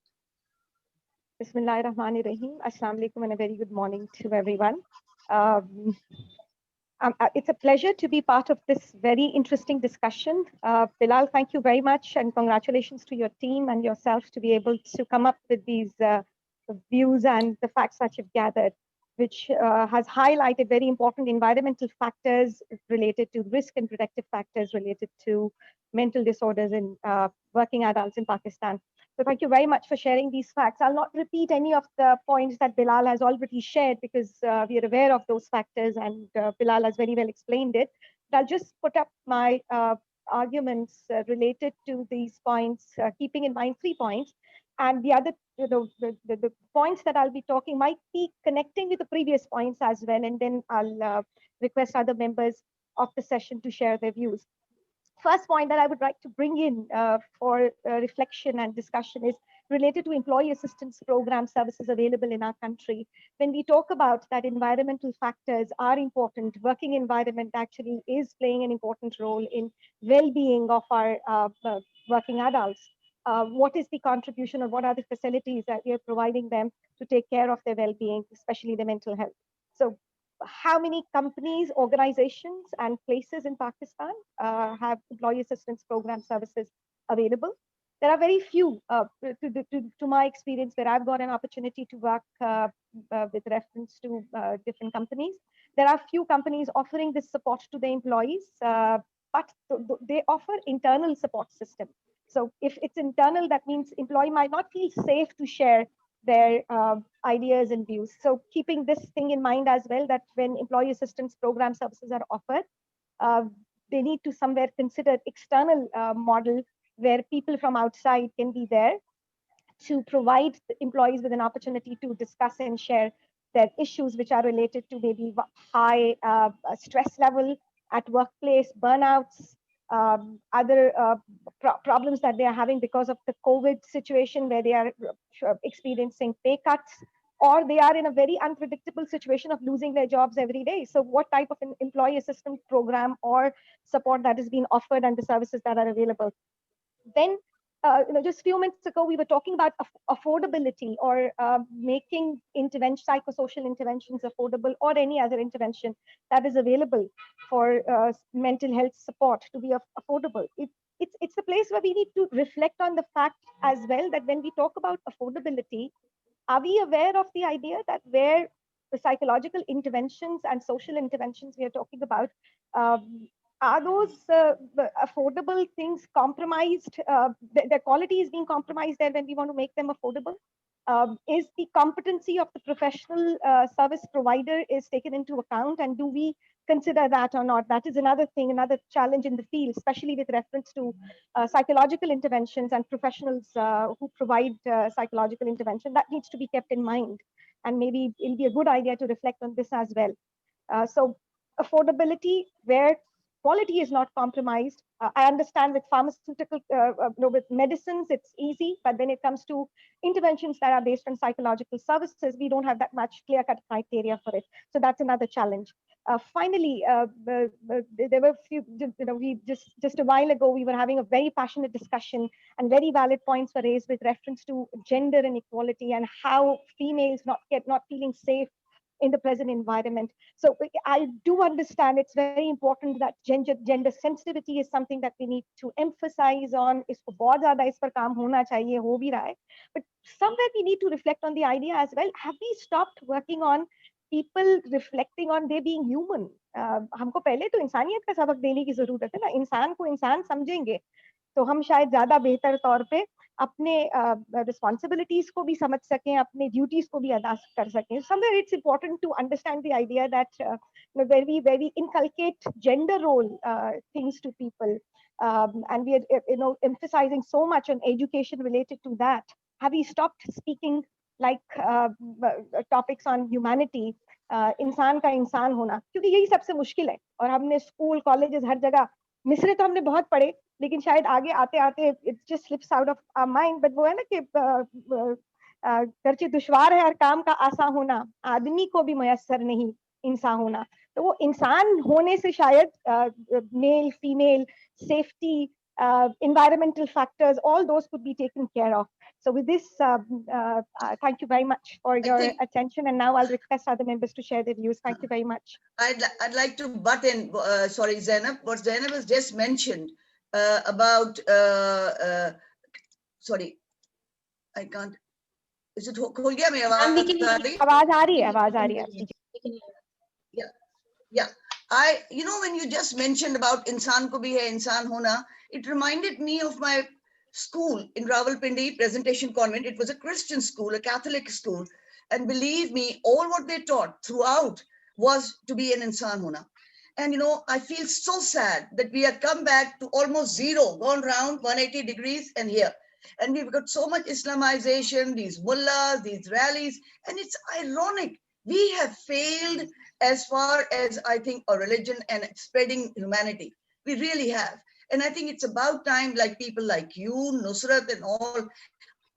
Bismillahirrahmanirrahim. Assalamu alaikum and a very good morning to everyone. It's a pleasure to be part of this very interesting discussion. Bilal, thank you very much and congratulations to your team and yourself to be able to come up with these views and the facts that you've gathered, which has highlighted very important environmental factors related to risk and protective factors related to mental disorders in working adults in Pakistan. So thank you very much for sharing these facts. I'll not repeat any of the points that Bilal has already shared because we are aware of those factors and Bilal has very well explained it. But I'll just put up my arguments related to these points, keeping in mind 3 points. And the other, the points that I'll be talking might be connecting with the previous points as well. And then I'll request other members of the session to share their views. First point that I would like to bring in for reflection and discussion is related to employee assistance program services available in our country. When we talk about that environmental factors are important, working environment actually is playing an important role in well-being of our working adults. What is the contribution or what are the facilities that we are providing them to take care of their well-being, especially their mental health? So how many companies, organizations, and places in Pakistan have employee assistance program services available? There are very few, to my experience, where I've got an opportunity to work with reference to different companies. There are few companies offering this support to their employees, but they offer internal support system. So if it's internal, that means employee might not feel safe to share their ideas and views. So keeping this thing in mind as well, that when employee assistance program services are offered, they need to somewhere consider external model where people from outside can be there to provide the employees with an opportunity to discuss and share their issues which are related to maybe high stress level at workplace, burnouts, other problems that they are having because of the COVID situation where they are experiencing pay cuts, or they are in a very unpredictable situation of losing their jobs every day. So what type of an employee assistance program or support that is being offered and the services that are available? Then, just a few minutes ago, we were talking about affordability or making psychosocial interventions affordable, or any other intervention that is available for mental health support to be affordable. It's a place where we need to reflect on the fact as well that when we talk about affordability, are we aware of the idea that where the psychological interventions and social interventions we are talking about, are those affordable things compromised? Their quality is being compromised there when we want to make them affordable? Is the competency of the professional service provider is taken into account, and do we consider that or not? That is another thing, another challenge in the field, especially with reference to psychological interventions and professionals who provide psychological intervention. That needs to be kept in mind, and maybe it'll be a good idea to reflect on this as well. So affordability where quality is not compromised. I understand with pharmaceutical, with medicines, it's easy, but when it comes to interventions that are based on psychological services, we don't have that much clear-cut criteria for it. So that's another challenge. Finally, there were a few, we just a while ago, we were having a very passionate discussion and very valid points were raised with reference to gender inequality and how females not feeling safe in the present environment. So I do understand it's very important that gender sensitivity is something that we need to emphasize on. Isko bahut zyada is par kaam hona chahiye, ho bhi raha hai. But somewhere we need to reflect on the idea as well. Have we stopped working on people reflecting on they being human? हमको पहले तो इंसानियत का सबक देने की जरूरत है ना. इंसान को इंसान समझेंगे तो हम शायद ज्यादा बेहतर तौर पे अपने responsibilities को भी समझ सकें, अपने duties को भी अदा कर सकें. Somewhere it's important to understand the idea that where we inculcate gender role things to people, and we are emphasizing so much on education related to that. Have we stopped speaking like topics on humanity, इंसान का इंसान होना, क्योंकि यही सबसे मुश्किल है. और हमने स्कूल कॉलेजेस हर जगह मिसरे तो हमने बहुत पढ़े, लेकिन शायद आगे आते आते it just slips out of our mind. But वो है ना कि करचे दुश्वार है हर काम का आसान होना, आदमी को भी मयस्सर नहीं इंसान होना. तो वो इंसान होने से शायद male female safety environmental factors, all those could be taken care of. So with this, thank you very much for your attention. And now I'll request other members to share their views. Thank you very much. I'd like to butt in, sorry, Zainab, what Zainab has just mentioned about, sorry, I can't, is it khul gaya mein आवाज आ रही है Yeah, you know, when you just mentioned about insan ko bhi hai, insan hona, it reminded me of my school in Rawalpindi, Presentation Convent. It was a Christian school, a Catholic school. And believe me, all what they taught throughout was to be an insan hona. And, you know, I feel so sad that we have come back to almost zero, gone round 180 degrees and here. And we've got so much Islamization, these mullahs, these rallies, and it's ironic. We have failed as far as I think our religion and spreading humanity. We really have. And I think it's about time, like people like you, Nusrat and all.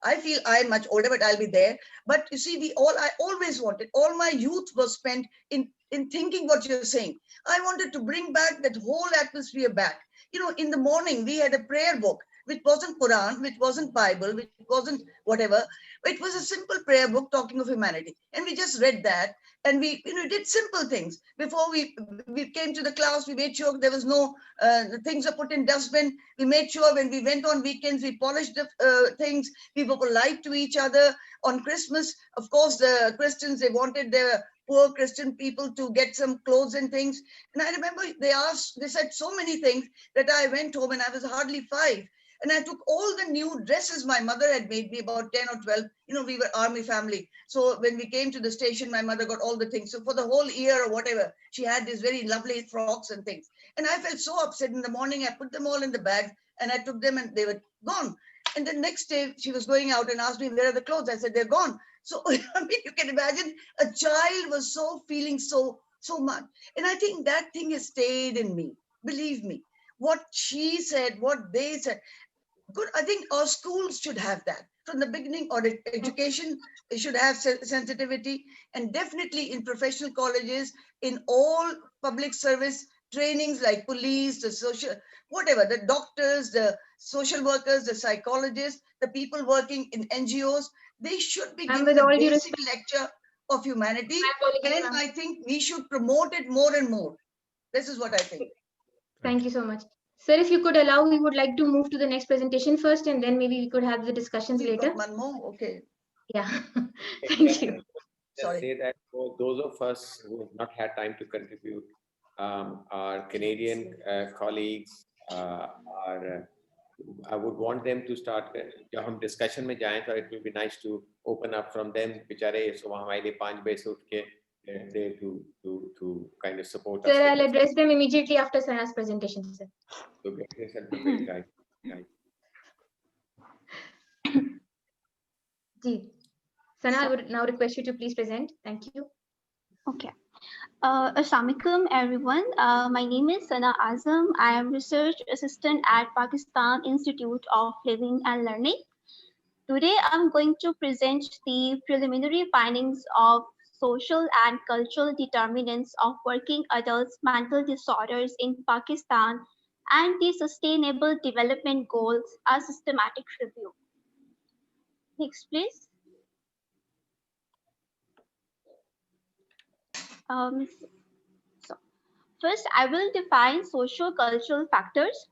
I feel I'm much older, but I'll be there. But you see, I always wanted, all my youth was spent in thinking what you're saying. I wanted to bring back that whole atmosphere back. You know, in the morning, we had a prayer book, which wasn't Quran, which wasn't Bible, which wasn't whatever. It was a simple prayer book talking of humanity. And we just read that. And we, you know, did simple things. Before we came to the class, we made sure there was no, the things were put in dustbin. We made sure when we went on weekends, we polished the things. We were polite to each other. On Christmas, of course, the Christians, they wanted their poor Christian people to get some clothes and things. And I remember they said so many things that I went home and I was hardly 5. And I took all the new dresses my mother had made me, about 10 or 12. You know, we were army family. So when we came to the station, my mother got all the things. So for the whole year or whatever, she had these very lovely frocks and things. And I felt so upset. In the morning, I put them all in the bag and I took them and they were gone. And the next day she was going out and asked me, where are the clothes? I said, they're gone. So, I mean, you can imagine a child was so feeling so much. And I think that thing has stayed in me. Believe me, what she said, what they said. Good. I think our schools should have that from the beginning, or education should have sensitivity, and definitely in professional colleges, in all public service trainings like police, the social, whatever, the doctors, the social workers, the psychologists, the people working in NGOs, they should be given a basic lecture of humanity. And I think we should promote it more and more. This is what I think. Thank you so much. Sir, if you could allow, we would like to move to the next presentation first, and then maybe we could have the discussions later. One more, okay. Yeah, thank you. Just say that for those of us who have not had time to contribute, our Canadian colleagues I would want them to start. जब हम discussion में जाएं, so it will be nice to open up from them. बेचारे सुबह हमारे लिए 5 बजे से उठ के there to kind of support us. Sir, I'll address them immediately after Sana's presentation, sir. So get yourself prepared, guys. Sana, I would now request you to please present. Thank you. Okay. Assalamu alaikum, everyone. My name is Sana Azam. I am research assistant at Pakistan Institute of Living and Learning. Today, I'm going to present the preliminary findings of social and cultural determinants of working adults' mental disorders in Pakistan and the Sustainable Development Goals, a systematic review. Next, please. So first, I will define socio-cultural factors.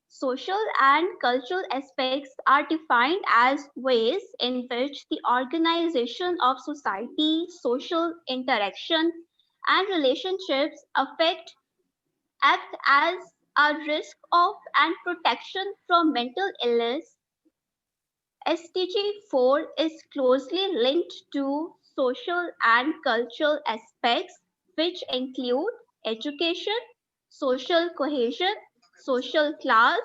Social and cultural aspects are defined as ways in which the organization of society, social interaction, and relationships act as a risk of and protection from mental illness. SDG 4 is closely linked to social and cultural aspects, which include education, social cohesion, social class,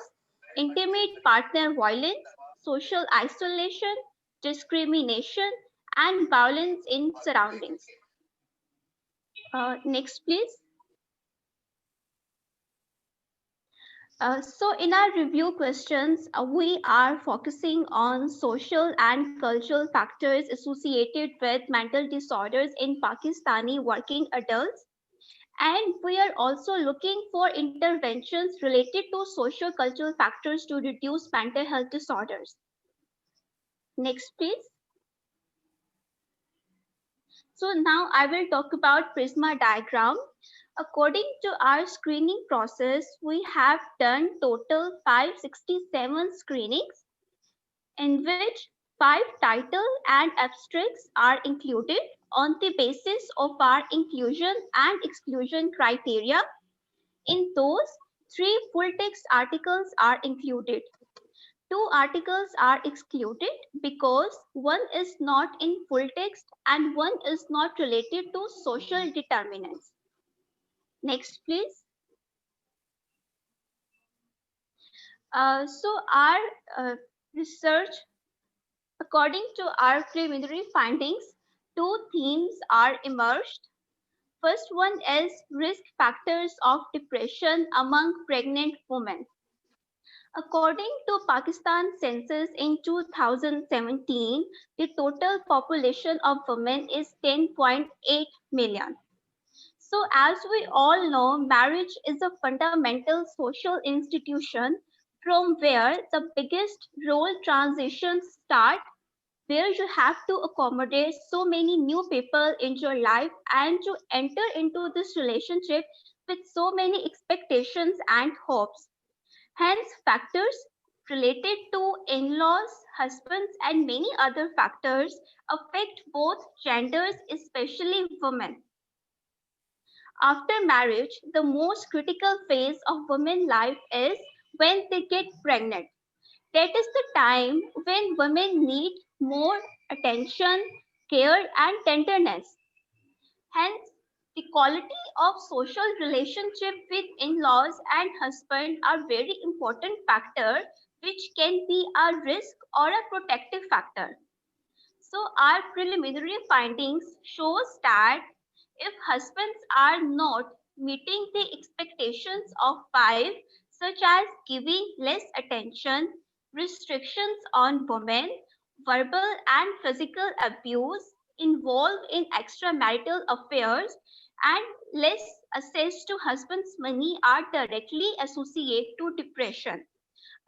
intimate partner violence, social isolation, discrimination, and violence in surroundings. Next, please. So in our review questions, we are focusing on social and cultural factors associated with mental disorders in Pakistani working adults. And we are also looking for interventions related to socio-cultural factors to reduce mental health disorders. Next, please. So now I will talk about Prisma diagram. According to our screening process, we have done total 567 screenings, in which 5 title and abstracts are included on the basis of our inclusion and exclusion criteria. In those, 3 full text articles are included. 2 articles are excluded because one is not in full text and one is not related to social determinants. Next, please. So our research, according to our preliminary findings, 2 themes are emerged. First one is risk factors of depression among pregnant women. According to Pakistan census in 2017, the total population of women is 10.8 million. So as we all know, marriage is a fundamental social institution from where the biggest role transitions start, where you have to accommodate so many new people in your life and to enter into this relationship with so many expectations and hopes. Hence, factors related to in-laws, husbands, and many other factors affect both genders, especially women. After marriage, the most critical phase of women's life is when they get pregnant. That is the time when women need more attention, care, and tenderness. Hence, the quality of social relationship with in-laws and husband are very important factor which can be a risk or a protective factor. So our preliminary findings shows that if husbands are not meeting the expectations of wife, such as giving less attention, restrictions on women, verbal and physical abuse, involved in extramarital affairs, and less access to husband's money are directly associated to depression.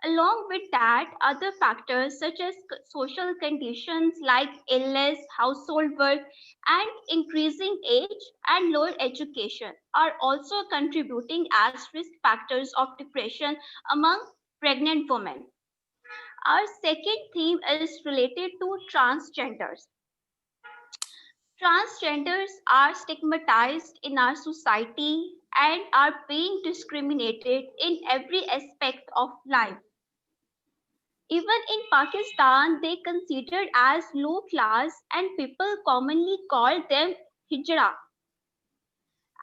Along with that, other factors such as social conditions like illness, household work, and increasing age and lower education are also contributing as risk factors of depression among pregnant women. Our second theme is related to transgenders. Transgenders are stigmatized in our society and are being discriminated in every aspect of life. Even in Pakistan, they considered as low class and people commonly call them hijra.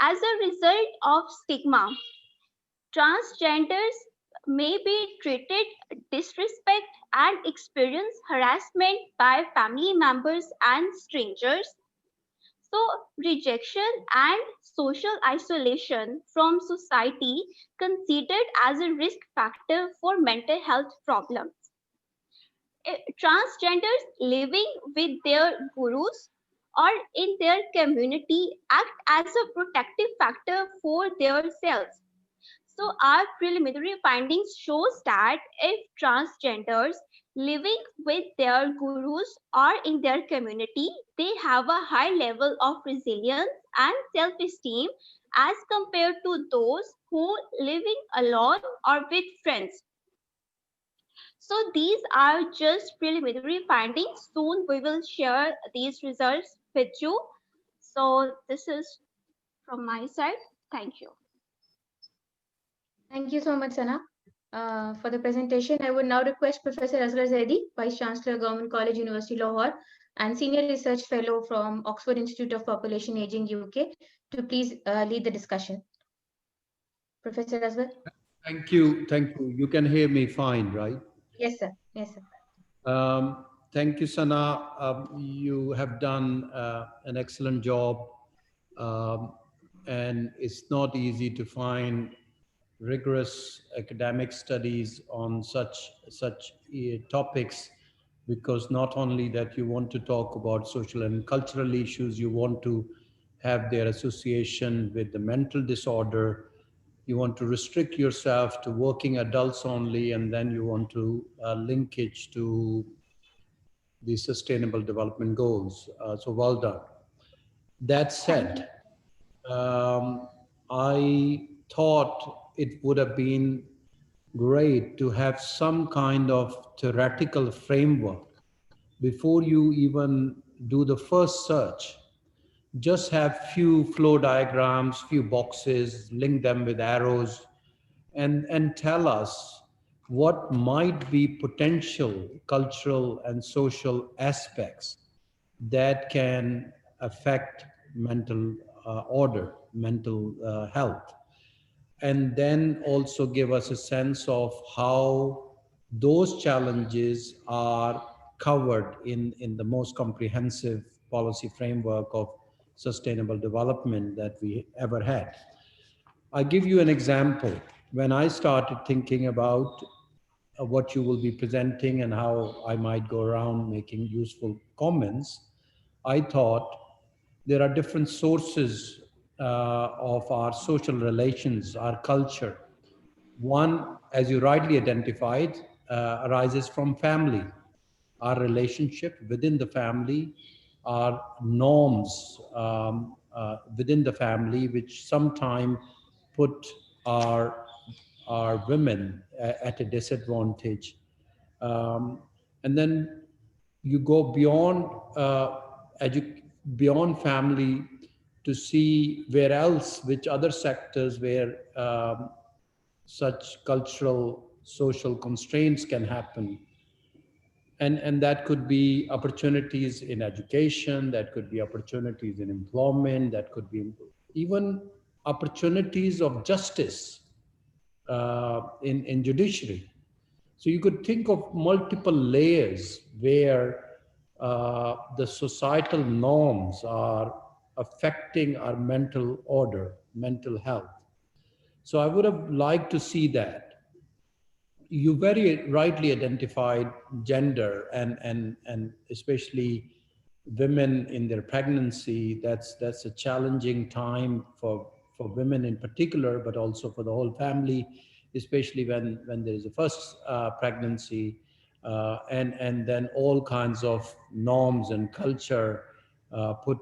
As a result of stigma, transgenders may be treated disrespect and experience harassment by family members and strangers. So rejection and social isolation from society considered as a risk factor for mental health problems. Transgenders living with their gurus or in their community act as a protective factor for themselves. So our preliminary findings shows that if transgenders living with their gurus or in their community, they have a high level of resilience and self-esteem as compared to those who living alone or with friends. So these are just preliminary findings. Soon we will share these results with you. So this is from my side. Thank you. Thank you so much, Sana, for the presentation. I would now request Professor Asghar Zaidi, Vice Chancellor, Government College, University, Lahore, and Senior Research Fellow from Oxford Institute of Population Aging, UK, to please lead the discussion. Professor Asghar. Thank you. Thank you. You can hear me fine, right? Yes, sir. Yes, sir. Thank you, Sana. You have done an excellent job. And it's not easy to find rigorous academic studies on such topics, because not only that you want to talk about social and cultural issues, you want to have their association with the mental disorder. You want to restrict yourself to working adults only, and then you want to linkage to the Sustainable Development Goals. So well done. That said, I thought it would have been great to have some kind of theoretical framework before you even do the first search. Just have few flow diagrams, few boxes, link them with arrows, and tell us what might be potential cultural and social aspects that can affect mental order, mental health, and then also give us a sense of how those challenges are covered in the most comprehensive policy framework of sustainable development that we ever had. I give you an example. When I started thinking about what you will be presenting and how I might go around making useful comments, I thought there are different sources of our social relations, our culture. One, as you rightly identified, arises from family, our relationship within the family, our norms within the family, which sometimes put our women at a disadvantage. And then you go beyond beyond family to see where else, which other sectors where such cultural, social constraints can happen. And that could be opportunities in education, that could be opportunities in employment, that could be even opportunities of justice in judiciary. So you could think of multiple layers where the societal norms are affecting our mental order, mental health. So I would have liked to see that. You very rightly identified gender and especially women in their pregnancy. That's a challenging time for women in particular, but also for the whole family, especially when there is a first pregnancy, and then all kinds of norms and culture put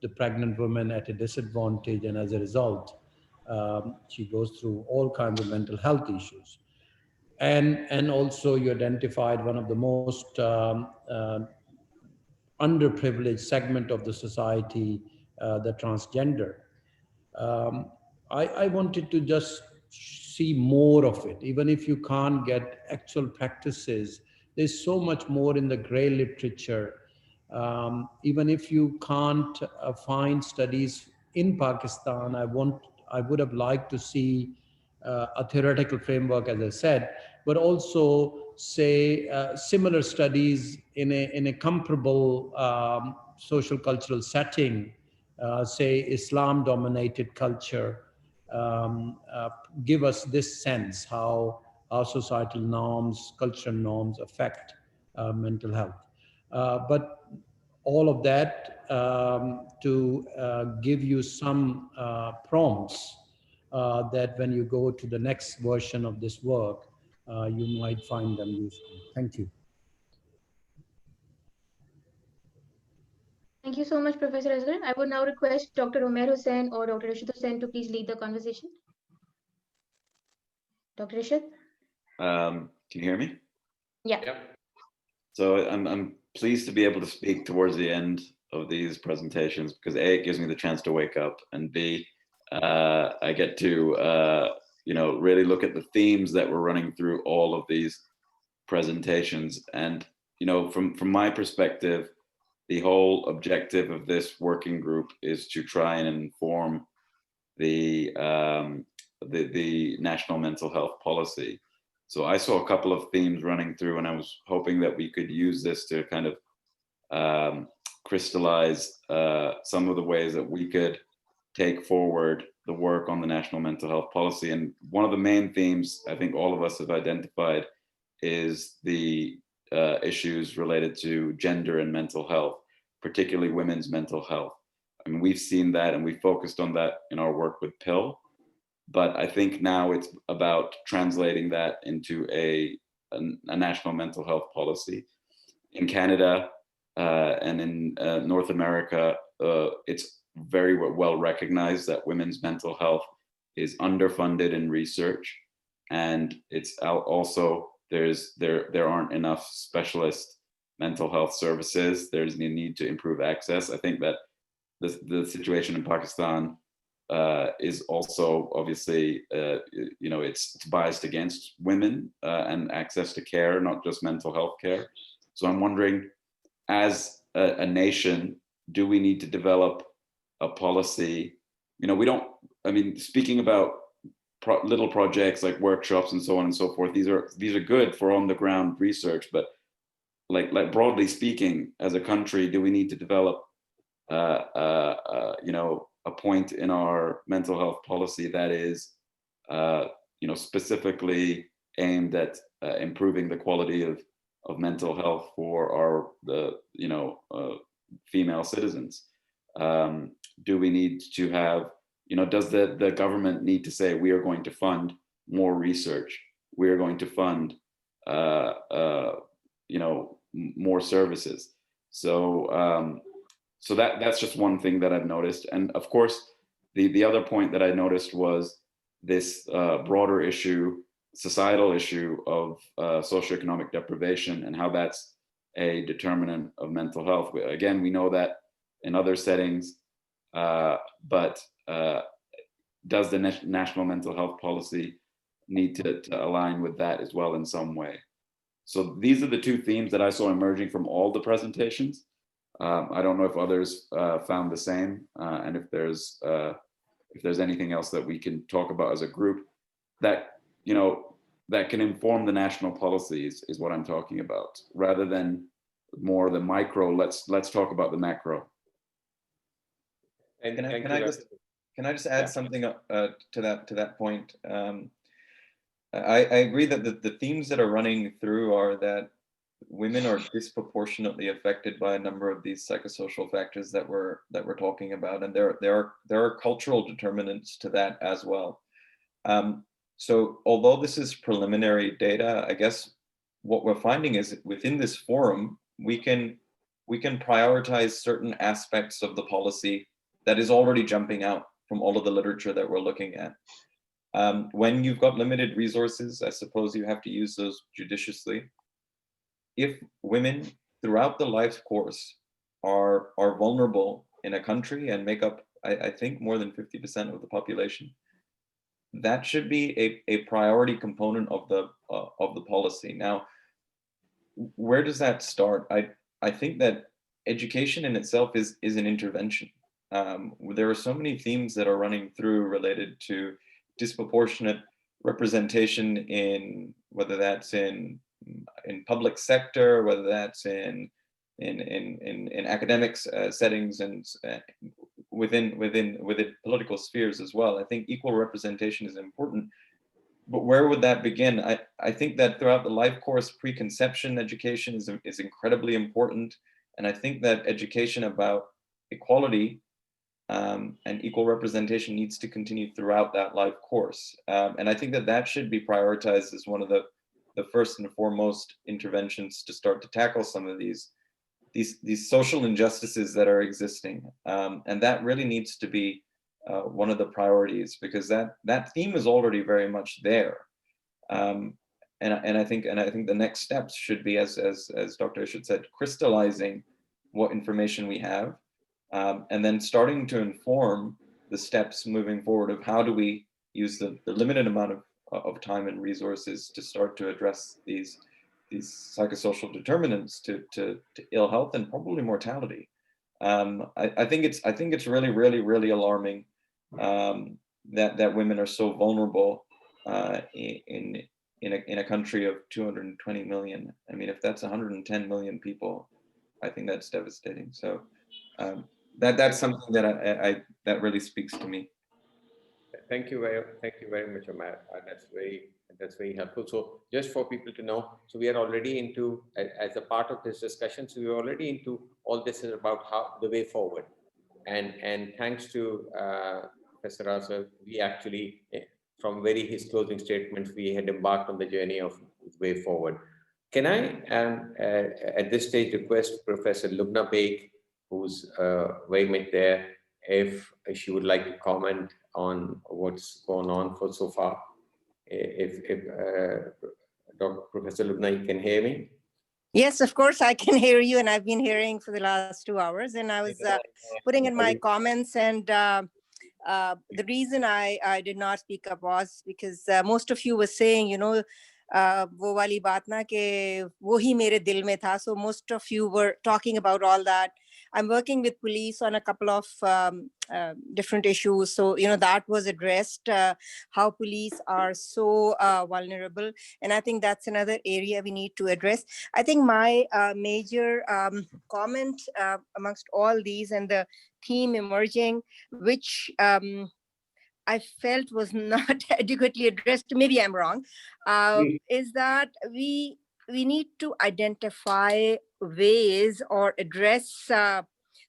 the pregnant woman at a disadvantage, and as a result, she goes through all kinds of mental health issues. And also you identified one of the most underprivileged segment of the society, the transgender. I wanted to just see more of it. Even if you can't get actual practices, there's so much more in the gray literature. Even if you can't find studies in Pakistan, I would have liked to see a theoretical framework, as I said, but also say similar studies in a comparable social cultural setting, say Islam dominated culture, give us this sense how our societal norms, cultural norms affect mental health. But all of that to give you some prompts that when you go to the next version of this work, you might find them useful. Thank you. Thank you so much, Professor Asghar. I would now request Dr. Umair Hussain or Dr. Rashid Hussain to please lead the conversation. Dr. Rashid? Can you hear me? Yeah. So I'm pleased to be able to speak towards the end of these presentations because A, it gives me the chance to wake up, and B, I get to really look at the themes that we're running through all of these presentations. And from my perspective, the whole objective of this working group is to try and inform the national mental health policy. So I saw a couple of themes running through, and I was hoping that we could use this to kind of crystallize some of the ways that we could take forward the work on the national mental health policy. And one of the main themes I think all of us have identified is the issues related to gender and mental health, particularly women's mental health. I mean, we've seen that and we focused on that in our work with PIL, but I think now it's about translating that into a national mental health policy. In Canada and in North America, it's very well recognized that women's mental health is underfunded in research, and it's also there aren't enough specialist mental health services. There's a need to improve access. I think that the situation in Pakistan is also obviously it's biased against women and access to care, not just mental health care. So I'm wondering, as a nation, do we need to develop a policy? Speaking about little projects like workshops and so on and so forth, these are good for on the ground research, but like broadly speaking, as a country, do we need to develop a point in our mental health policy that is specifically aimed at improving the quality of mental health for our female citizens? Do we need to have, does the government need to say, we are going to fund more research, we are going to fund more services? So that's just one thing that I've noticed. And of course, the other point that I noticed was this broader issue, societal issue of socioeconomic deprivation and how that's a determinant of mental health. Again, we know that in other settings, but does the national mental health policy need to align with that as well in some way? So these are the two themes that I saw emerging from all the presentations. I don't know if others found the same, and if there's anything else that we can talk about as a group that that can inform the national policies is what I'm talking about, rather than more the micro. Let's talk about the macro. And can I just add something to that point? I agree that the themes that are running through are that women are disproportionately affected by a number of these psychosocial factors that we're talking about, and there are cultural determinants to that as well. So although this is preliminary data, I guess what we're finding is within this forum we can prioritize certain aspects of the policy that is already jumping out from all of the literature that we're looking at. When you've got limited resources, I suppose you have to use those judiciously. If women throughout the life course are vulnerable in a country and make up, I think, more than 50% of the population, that should be a priority component of the policy. Now, where does that start? I think that education in itself is an intervention. There are so many themes that are running through related to disproportionate representation in, whether that's in public sector, whether that's in academic settings and within political spheres as well. I think equal representation is important, but where would that begin? I think that throughout the life course, preconception education is incredibly important, and I think that education about equality and equal representation needs to continue throughout that life course, and I think that should be prioritized as one of the first and foremost interventions to start to tackle some of these social injustices that are existing, and that really needs to be one of the priorities, because that theme is already very much there, and I think the next steps should be, as Dr. Ishad said, crystallizing what information we have, and then starting to inform the steps moving forward of how do we use the limited amount of time and resources to start to address these psychosocial determinants to ill health and probably mortality. I think it's really, really, really alarming that women are so vulnerable in a country of 220 million. I mean, if that's 110 million people, I think that's devastating. So that's something that that really speaks to me. Thank you very much, Omar. That's very helpful. So just for people to know, so we are already into, as a part of this discussion, so we're already into all this is about how the way forward. And thanks to Professor Rasa, we actually, from his closing statements, we had embarked on the journey of way forward. Can I, at this stage, request Professor Lubna Baig, who's very much there, if she would like to comment on what's gone on for so far? If Dr. Professor Lubna, you can hear me? Yes, of course, I can hear you, and I've been hearing for the last 2 hours, and I was putting in my comments, and the reason I did not speak up was because most of you were saying, you know, wo wali baat na ke wo hi mere dil mein tha. So most of you were talking about all that. I'm working with police on a couple of different issues. So, you know, that was addressed, how police are so vulnerable. And I think that's another area we need to address. I think my major comment amongst all these and the theme emerging, which I felt was not adequately addressed, maybe I'm wrong, is that we need to identify ways or address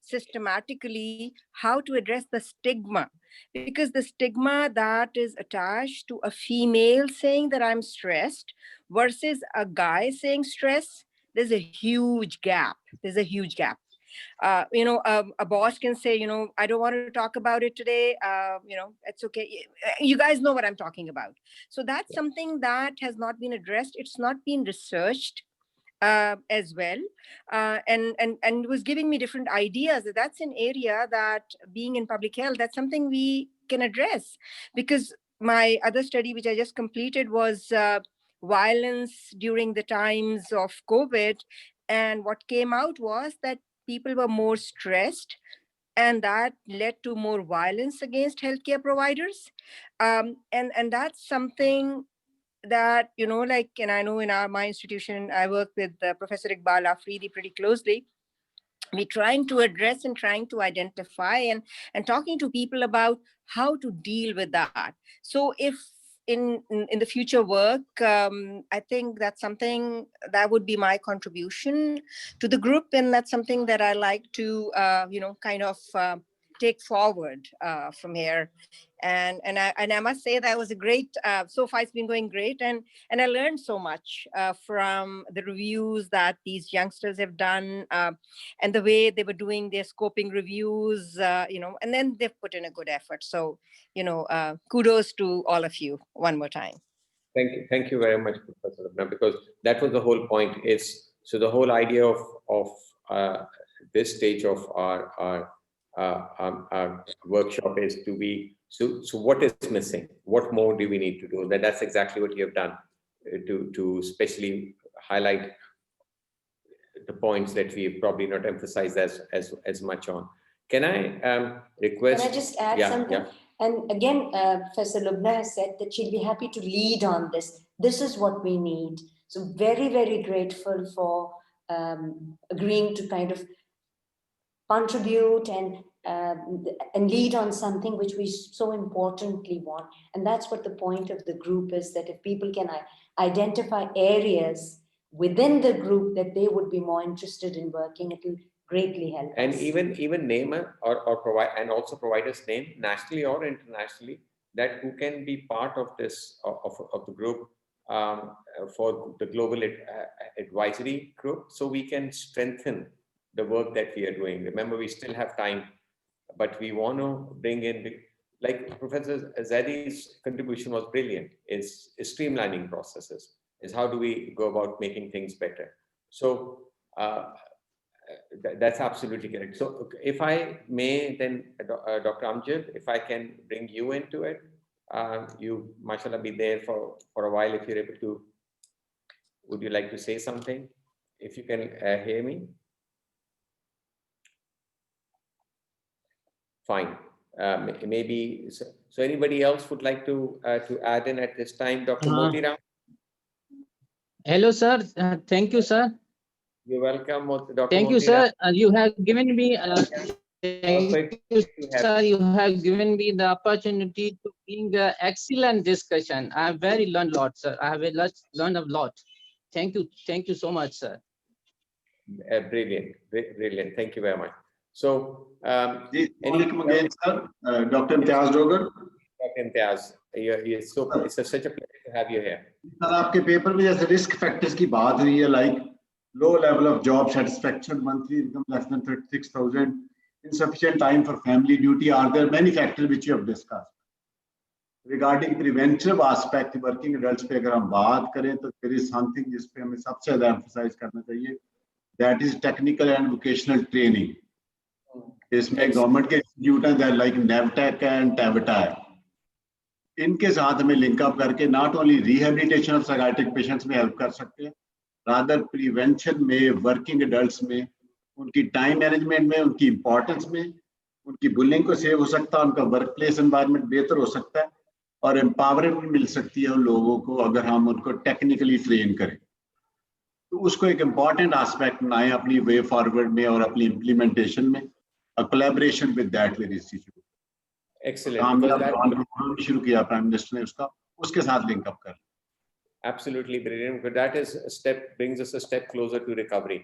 systematically how to address the stigma, because the stigma that is attached to a female saying that I'm stressed versus a guy saying stress, there's a huge gap. There's a huge gap. You know, a boss can say, you know, I don't want to talk about it today. You know, it's okay. You guys know what I'm talking about. So that's something that has not been addressed. It's not been researched as well, and was giving me different ideas. That's an area that, being in public health, that's something we can address. Because my other study, which I just completed, was violence during the times of COVID, and what came out was that people were more stressed, and that led to more violence against healthcare providers. And that's something that, you know, like, and I know in my institution, I work with Professor Iqbal Afridi pretty closely. We're trying to address and trying to identify and talking to people about how to deal with that. So if in the future work, I think that's something that would be my contribution to the group, and that's something that I like to you know, kind of take forward from here. And I must say that was a great, so far it's been going great, and I learned so much from the reviews that these youngsters have done, and the way they were doing their scoping reviews, you know, and then they've put in a good effort. So, you know, kudos to all of you one more time. Thank you very much, Professor Lubna, because that was the whole point. Is so the whole idea of this stage of our workshop is to be, so what is missing? What more do we need to do? That's exactly what you have done, to especially highlight the points that we have probably not emphasized as much on. Can I request? Can I just add something? Yeah. And again, Professor Lubna has said that she'll be happy to lead on this. This is what we need. So very, very grateful for agreeing to kind of contribute and lead on something which we so importantly want. And that's what the point of the group is, that if people can identify areas within the group that they would be more interested in working, it will greatly help and us. even name or provide, and also providers name nationally or internationally, that who can be part of this of the group for the global advisory group, so we can strengthen the work that we are doing. Remember, we still have time, but we want to bring in, like Professor Zadi's contribution was brilliant, is streamlining processes, is how do we go about making things better. So that's absolutely correct. So if I may, then Dr. Amjad, if I can bring you into it, you, mashallah, be there for a while if you're able to. Would you like to say something? If you can hear me? Fine. Maybe, so anybody else would like to add in at this time? Dr. Moti Ram? Hello, sir. Thank you, sir. You're welcome, Dr. Thank you, sir. You have given me, thank you, sir. You have given me the opportunity to bring an excellent discussion. I have very learned a lot, sir. I have learned a lot. Thank you. Thank you so much, sir. Brilliant. Brilliant. Thank you very much. So, welcome again, sir. Dr. Imtiaz Jogar. Dr. Imtiaz, it's such a pleasure to have you here. Sir आपके paper में जैसे risk factors की बात हुई है, like low level of job satisfaction, monthly income less than 36,000, insufficient time for family duty, are there many factors which you have discussed? Regarding preventive aspect working adults पे अगर हम बात करें तो there is something जिस पे हमें सबसे ज़्यादा emphasize करना चाहिए, that is technical and vocational training. इसमें गवर्नमेंट के इंस्टीट्यूट हैं लाइक नेवटेक एंड टेवटा है, इनके साथ हमें लिंकअप करके not only rehabilitation of psychiatric patients में हेल्प कर सकते हैं, रादर प्रिवेंशन में, वर्किंग एडल्ट्स में, उनकी टाइम मैनेजमेंट में, उनकी इंपॉर्टेंस में, उनकी बुलिंग को सेव हो सकता है, उनका वर्क प्लेस एनवायरनमेंट बेहतर हो सकता है और एम्पावरमेंट मिल सकती है उन लोगों को अगर हम उनको टेक्निकली ट्रेन करें। तो उसको एक इम्पॉर्टेंट एस्पेक्ट बनाएं अपनी वे फॉरवर्ड में और अपनी इम्प्लीमेंटेशन में, a collaboration with that very institute. Excellent. शुरू किया प्राइम मिनिस्टर ने उसका, उसके साथ लिंक अप कर। Absolutely brilliant. But that is a step, brings us a step closer to recovery.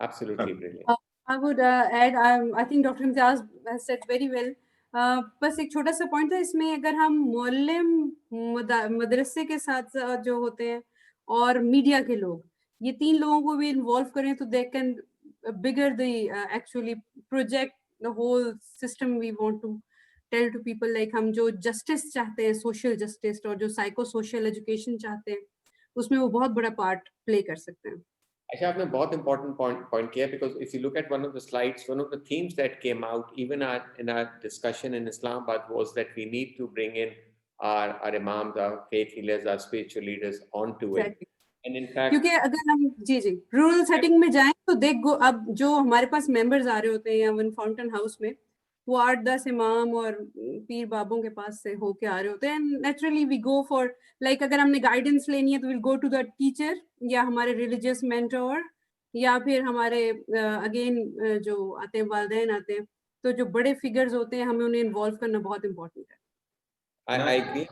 Absolutely brilliant. I would add, I think Dr. Imtiaz has said very well. बस एक छोटा सा point है इसमें, अगर हम मोहल्ले मदरसे के साथ जो होते हैं और मीडिया के लोग, ये तीन लोगों को भी इन्वॉल्व करें तो they can bigger the actually project the whole system we want to tell to people, like हम जो justice चाहते हैं, social justice, और जो psycho social education चाहते हैं, उसमें वो बहुत बड़ा part play कर सकते हैं। अच्छा, आपने बहुत important point किया, because if you look at one of the slides, one of the themes that came out even in our discussion in Islamabad was that we need to bring in our imams, our faith healers, our spiritual leaders onto it. And in fact, क्योंकि अगर हम जी rural setting में जाएं तो देख अब जो हमारे पास मेंबर्स आ रहे होते हैं या वन फाउंटेन हाउस में, वो 8-10 इमाम और पीर बाबों के पास से होके आ रहे होते हैं। Naturally we go for, like अगर हमने गाइडेंस लेनी है तो will go to the teacher या हमारे रिलीजियस मेंटोर या फिर हमारे अगेन जो आते हैं वालिदैन आते हैं, तो जो बड़े फिगर्स होते हैं हमें उन्हें इन्वॉल्व करना बहुत इम्पोर्टेंट है। I agree.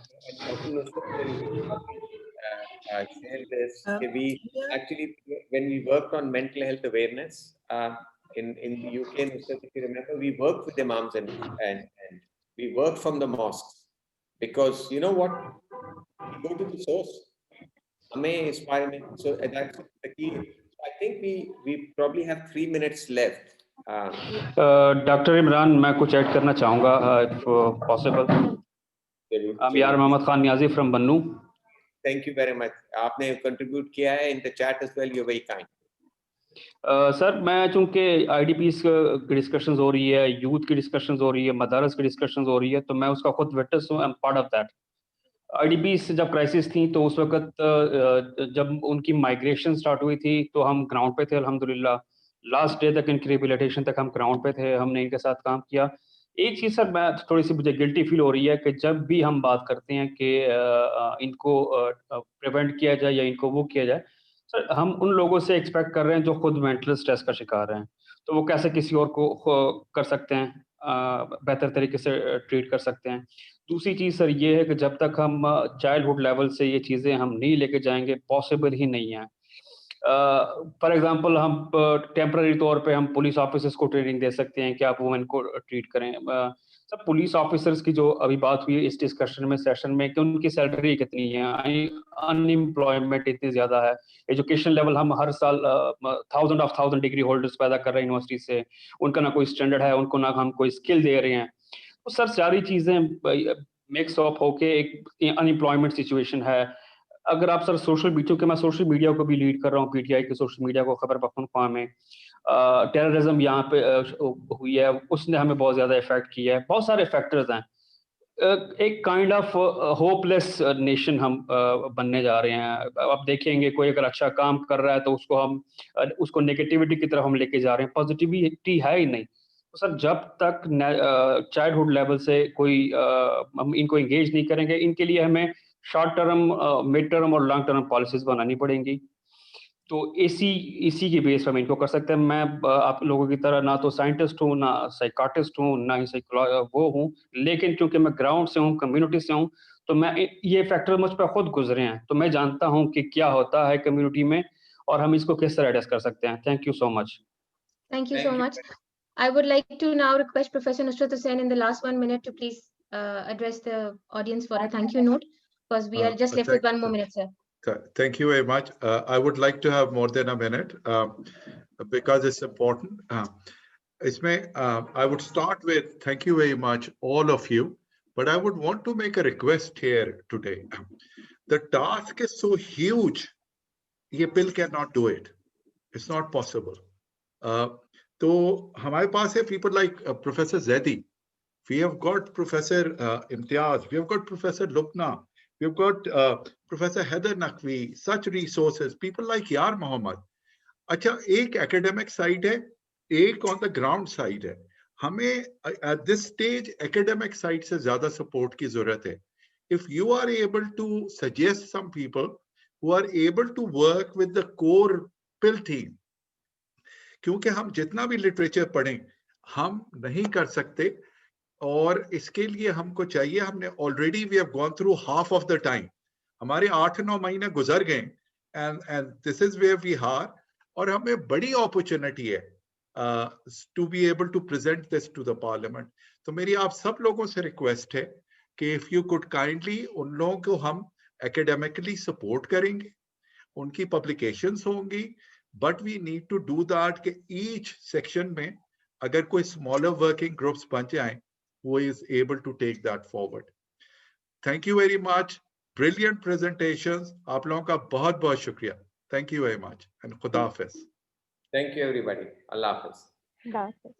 Share this. We actually, when we worked on mental health awareness in the UK, if you remember, we worked with imams and we worked from the mosques, because you know what, we go to the source. So that's the key. I think we probably have 3 minutes left. Doctor Imran, मैं कुछ add करना चाहूँगा if possible. I'm यार Mohammad Khan Niazi from Bannu. Thank you very much. आपने contribute किया है in the chat as well. You're very kind. Sir मैं चूँकि IDPs की डिस्कशंस हो रही है, यूथ की डिस्कशंस हो रही है, मदारस की डिस्कशंस हो रही है, तो मैं उसका खुद विटनेस हूँ, I am part of that. IDPs जब क्राइसिस थी तो उस वक्त जब उनकी माइग्रेशन स्टार्ट हुई थी तो हम ग्राउंड पे थे अल्हम्दुलिल्लाह। लास्ट डे तक इनकी रिहेबिलिटेशन तक हम ग्राउंड पे थे, हमने इनके साथ काम किया। एक चीज़ सर मैं थोड़ी सी मुझे गिल्टी फील हो रही है कि जब भी हम बात करते हैं कि इनको प्रिवेंट किया जाए या इनको वो किया जाए, सर हम उन लोगों से एक्सपेक्ट कर रहे हैं जो खुद मेंटल स्ट्रेस का शिकार हैं, तो वो कैसे किसी और को कर सकते हैं, बेहतर तरीके से ट्रीट कर सकते हैं। दूसरी चीज़ सर ये है कि जब तक हम चाइल्डहुड लेवल से ये चीज़ें हम नहीं लेके जाएंगे, पॉसिबल ही नहीं है। फॉर एग्जांपल हम टेम्पररी तौर पे हम पुलिस ऑफिसर्स को ट्रेनिंग दे सकते हैं कि आप वुमेन को ट्रीट करें। सब पुलिस ऑफिसर्स की जो अभी बात हुई इस डिस्कशन में, सेशन में, कि उनकी सैलरी कितनी है, अनएम्प्लॉयमेंट इतनी ज़्यादा है, एजुकेशन लेवल हम हर साल 1000 डिग्री होल्डर्स पैदा कर रहे हैं यूनिवर्सिटी से, उनका ना कोई स्टैंडर्ड है, उनको ना हम कोई स्किल दे रहे हैं। तो सर सारी चीज़ें मिक्स अप होके एक अनएम्प्लॉयमेंट सिचुएशन है। अगर आप सर सोशल मीडिया, क्योंकि मैं सोशल मीडिया को भी लीड कर रहा हूँ, PTI के सोशल मीडिया को, खबर पख्तूनख्वा में टेररिज्म यहाँ पे हुई है, उसने हमें बहुत ज़्यादा इफेक्ट किया है। बहुत सारे फैक्टर्स हैं, एक काइंड ऑफ होपलेस नेशन हम बनने जा रहे हैं। आप देखेंगे कोई अगर अच्छा काम कर रहा है तो उसको नेगेटिविटी की तरफ हम लेके जा रहे हैं, पॉजिटिविटी है ही नहीं। तो सर जब तक चाइल्डहुड लेवल से कोई हम इनको एंगेज नहीं करेंगे, इनके लिए हमें शॉर्ट टर्म, मिड टर्म और लॉन्ग टर्म पॉलिसीज बनानी पड़ेंगी। तो इसी की बेस पर हम इनको कर सकते हैं। मैं आप लोगों की तरह ना तो साइंटिस्ट हूँ, ना साइकाट्रिस्ट हूँ, ना ही वो हूँ, लेकिन क्योंकि मैं ग्राउंड से हूँ, कम्युनिटी से हूँ, तो मैं ये फैक्टर मुझ पर खुद गुजरे हैं, तो मैं जानता हूँ कि क्या होता है कम्युनिटी में और हम इसको किस तरह एड्रेस कर सकते हैं। Thank you so much. Thank you so much. I would like to now request Professor Nusrat Hussain in the last 1 minute to please address the audience for a thank you note, because we are just left with 1 more minute, sir. Thank you very much. I would like to have more than a minute because it's important. I would start with thank you very much, all of you, but I would want to make a request here today. The task is so huge, ये bill cannot do it. It's not possible. So हमारे पास है people like Professor Zaidi. We have got Professor Imtiaz. We have got Professor Lubna. We have got Professor Heather Naqvi. Such resources. People like Yar Mohammed. अच्छा, एक academic side है, एक on the ground side है. हमें at this stage academic side से ज़्यादा support की ज़रूरत है. If you are able to suggest some people who are able to work with the core pill team, क्योंकि हम जितना भी लिटरेचर पढ़ें हम नहीं कर सकते, और इसके लिए हमको चाहिए, हमने already we have gone through half of the time, हमारे 8-9 महीने गुजर गए, and this is where we are, और हमें बड़ी अपॉर्चुनिटी है to be able to present this to the parliament. तो मेरी आप सब लोगों से रिक्वेस्ट है कि इफ यू कुड काइंडली, उन लोगों को हम एकेडमिकली सपोर्ट करेंगे, उनकी पब्लिकेशंस होंगी, but we need to do that कि ईच सेक्शन में अगर कोई स्मॉलर वर्किंग ग्रुप्स बन जाएं, who is able to take that forward. Thank you very much. Brilliant presentations. आप लोगों का बहुत बहुत शुक्रिया. Thank you very much and खुदा हाफिज. Thank you everybody. Allah Hafiz. Allah Hafiz.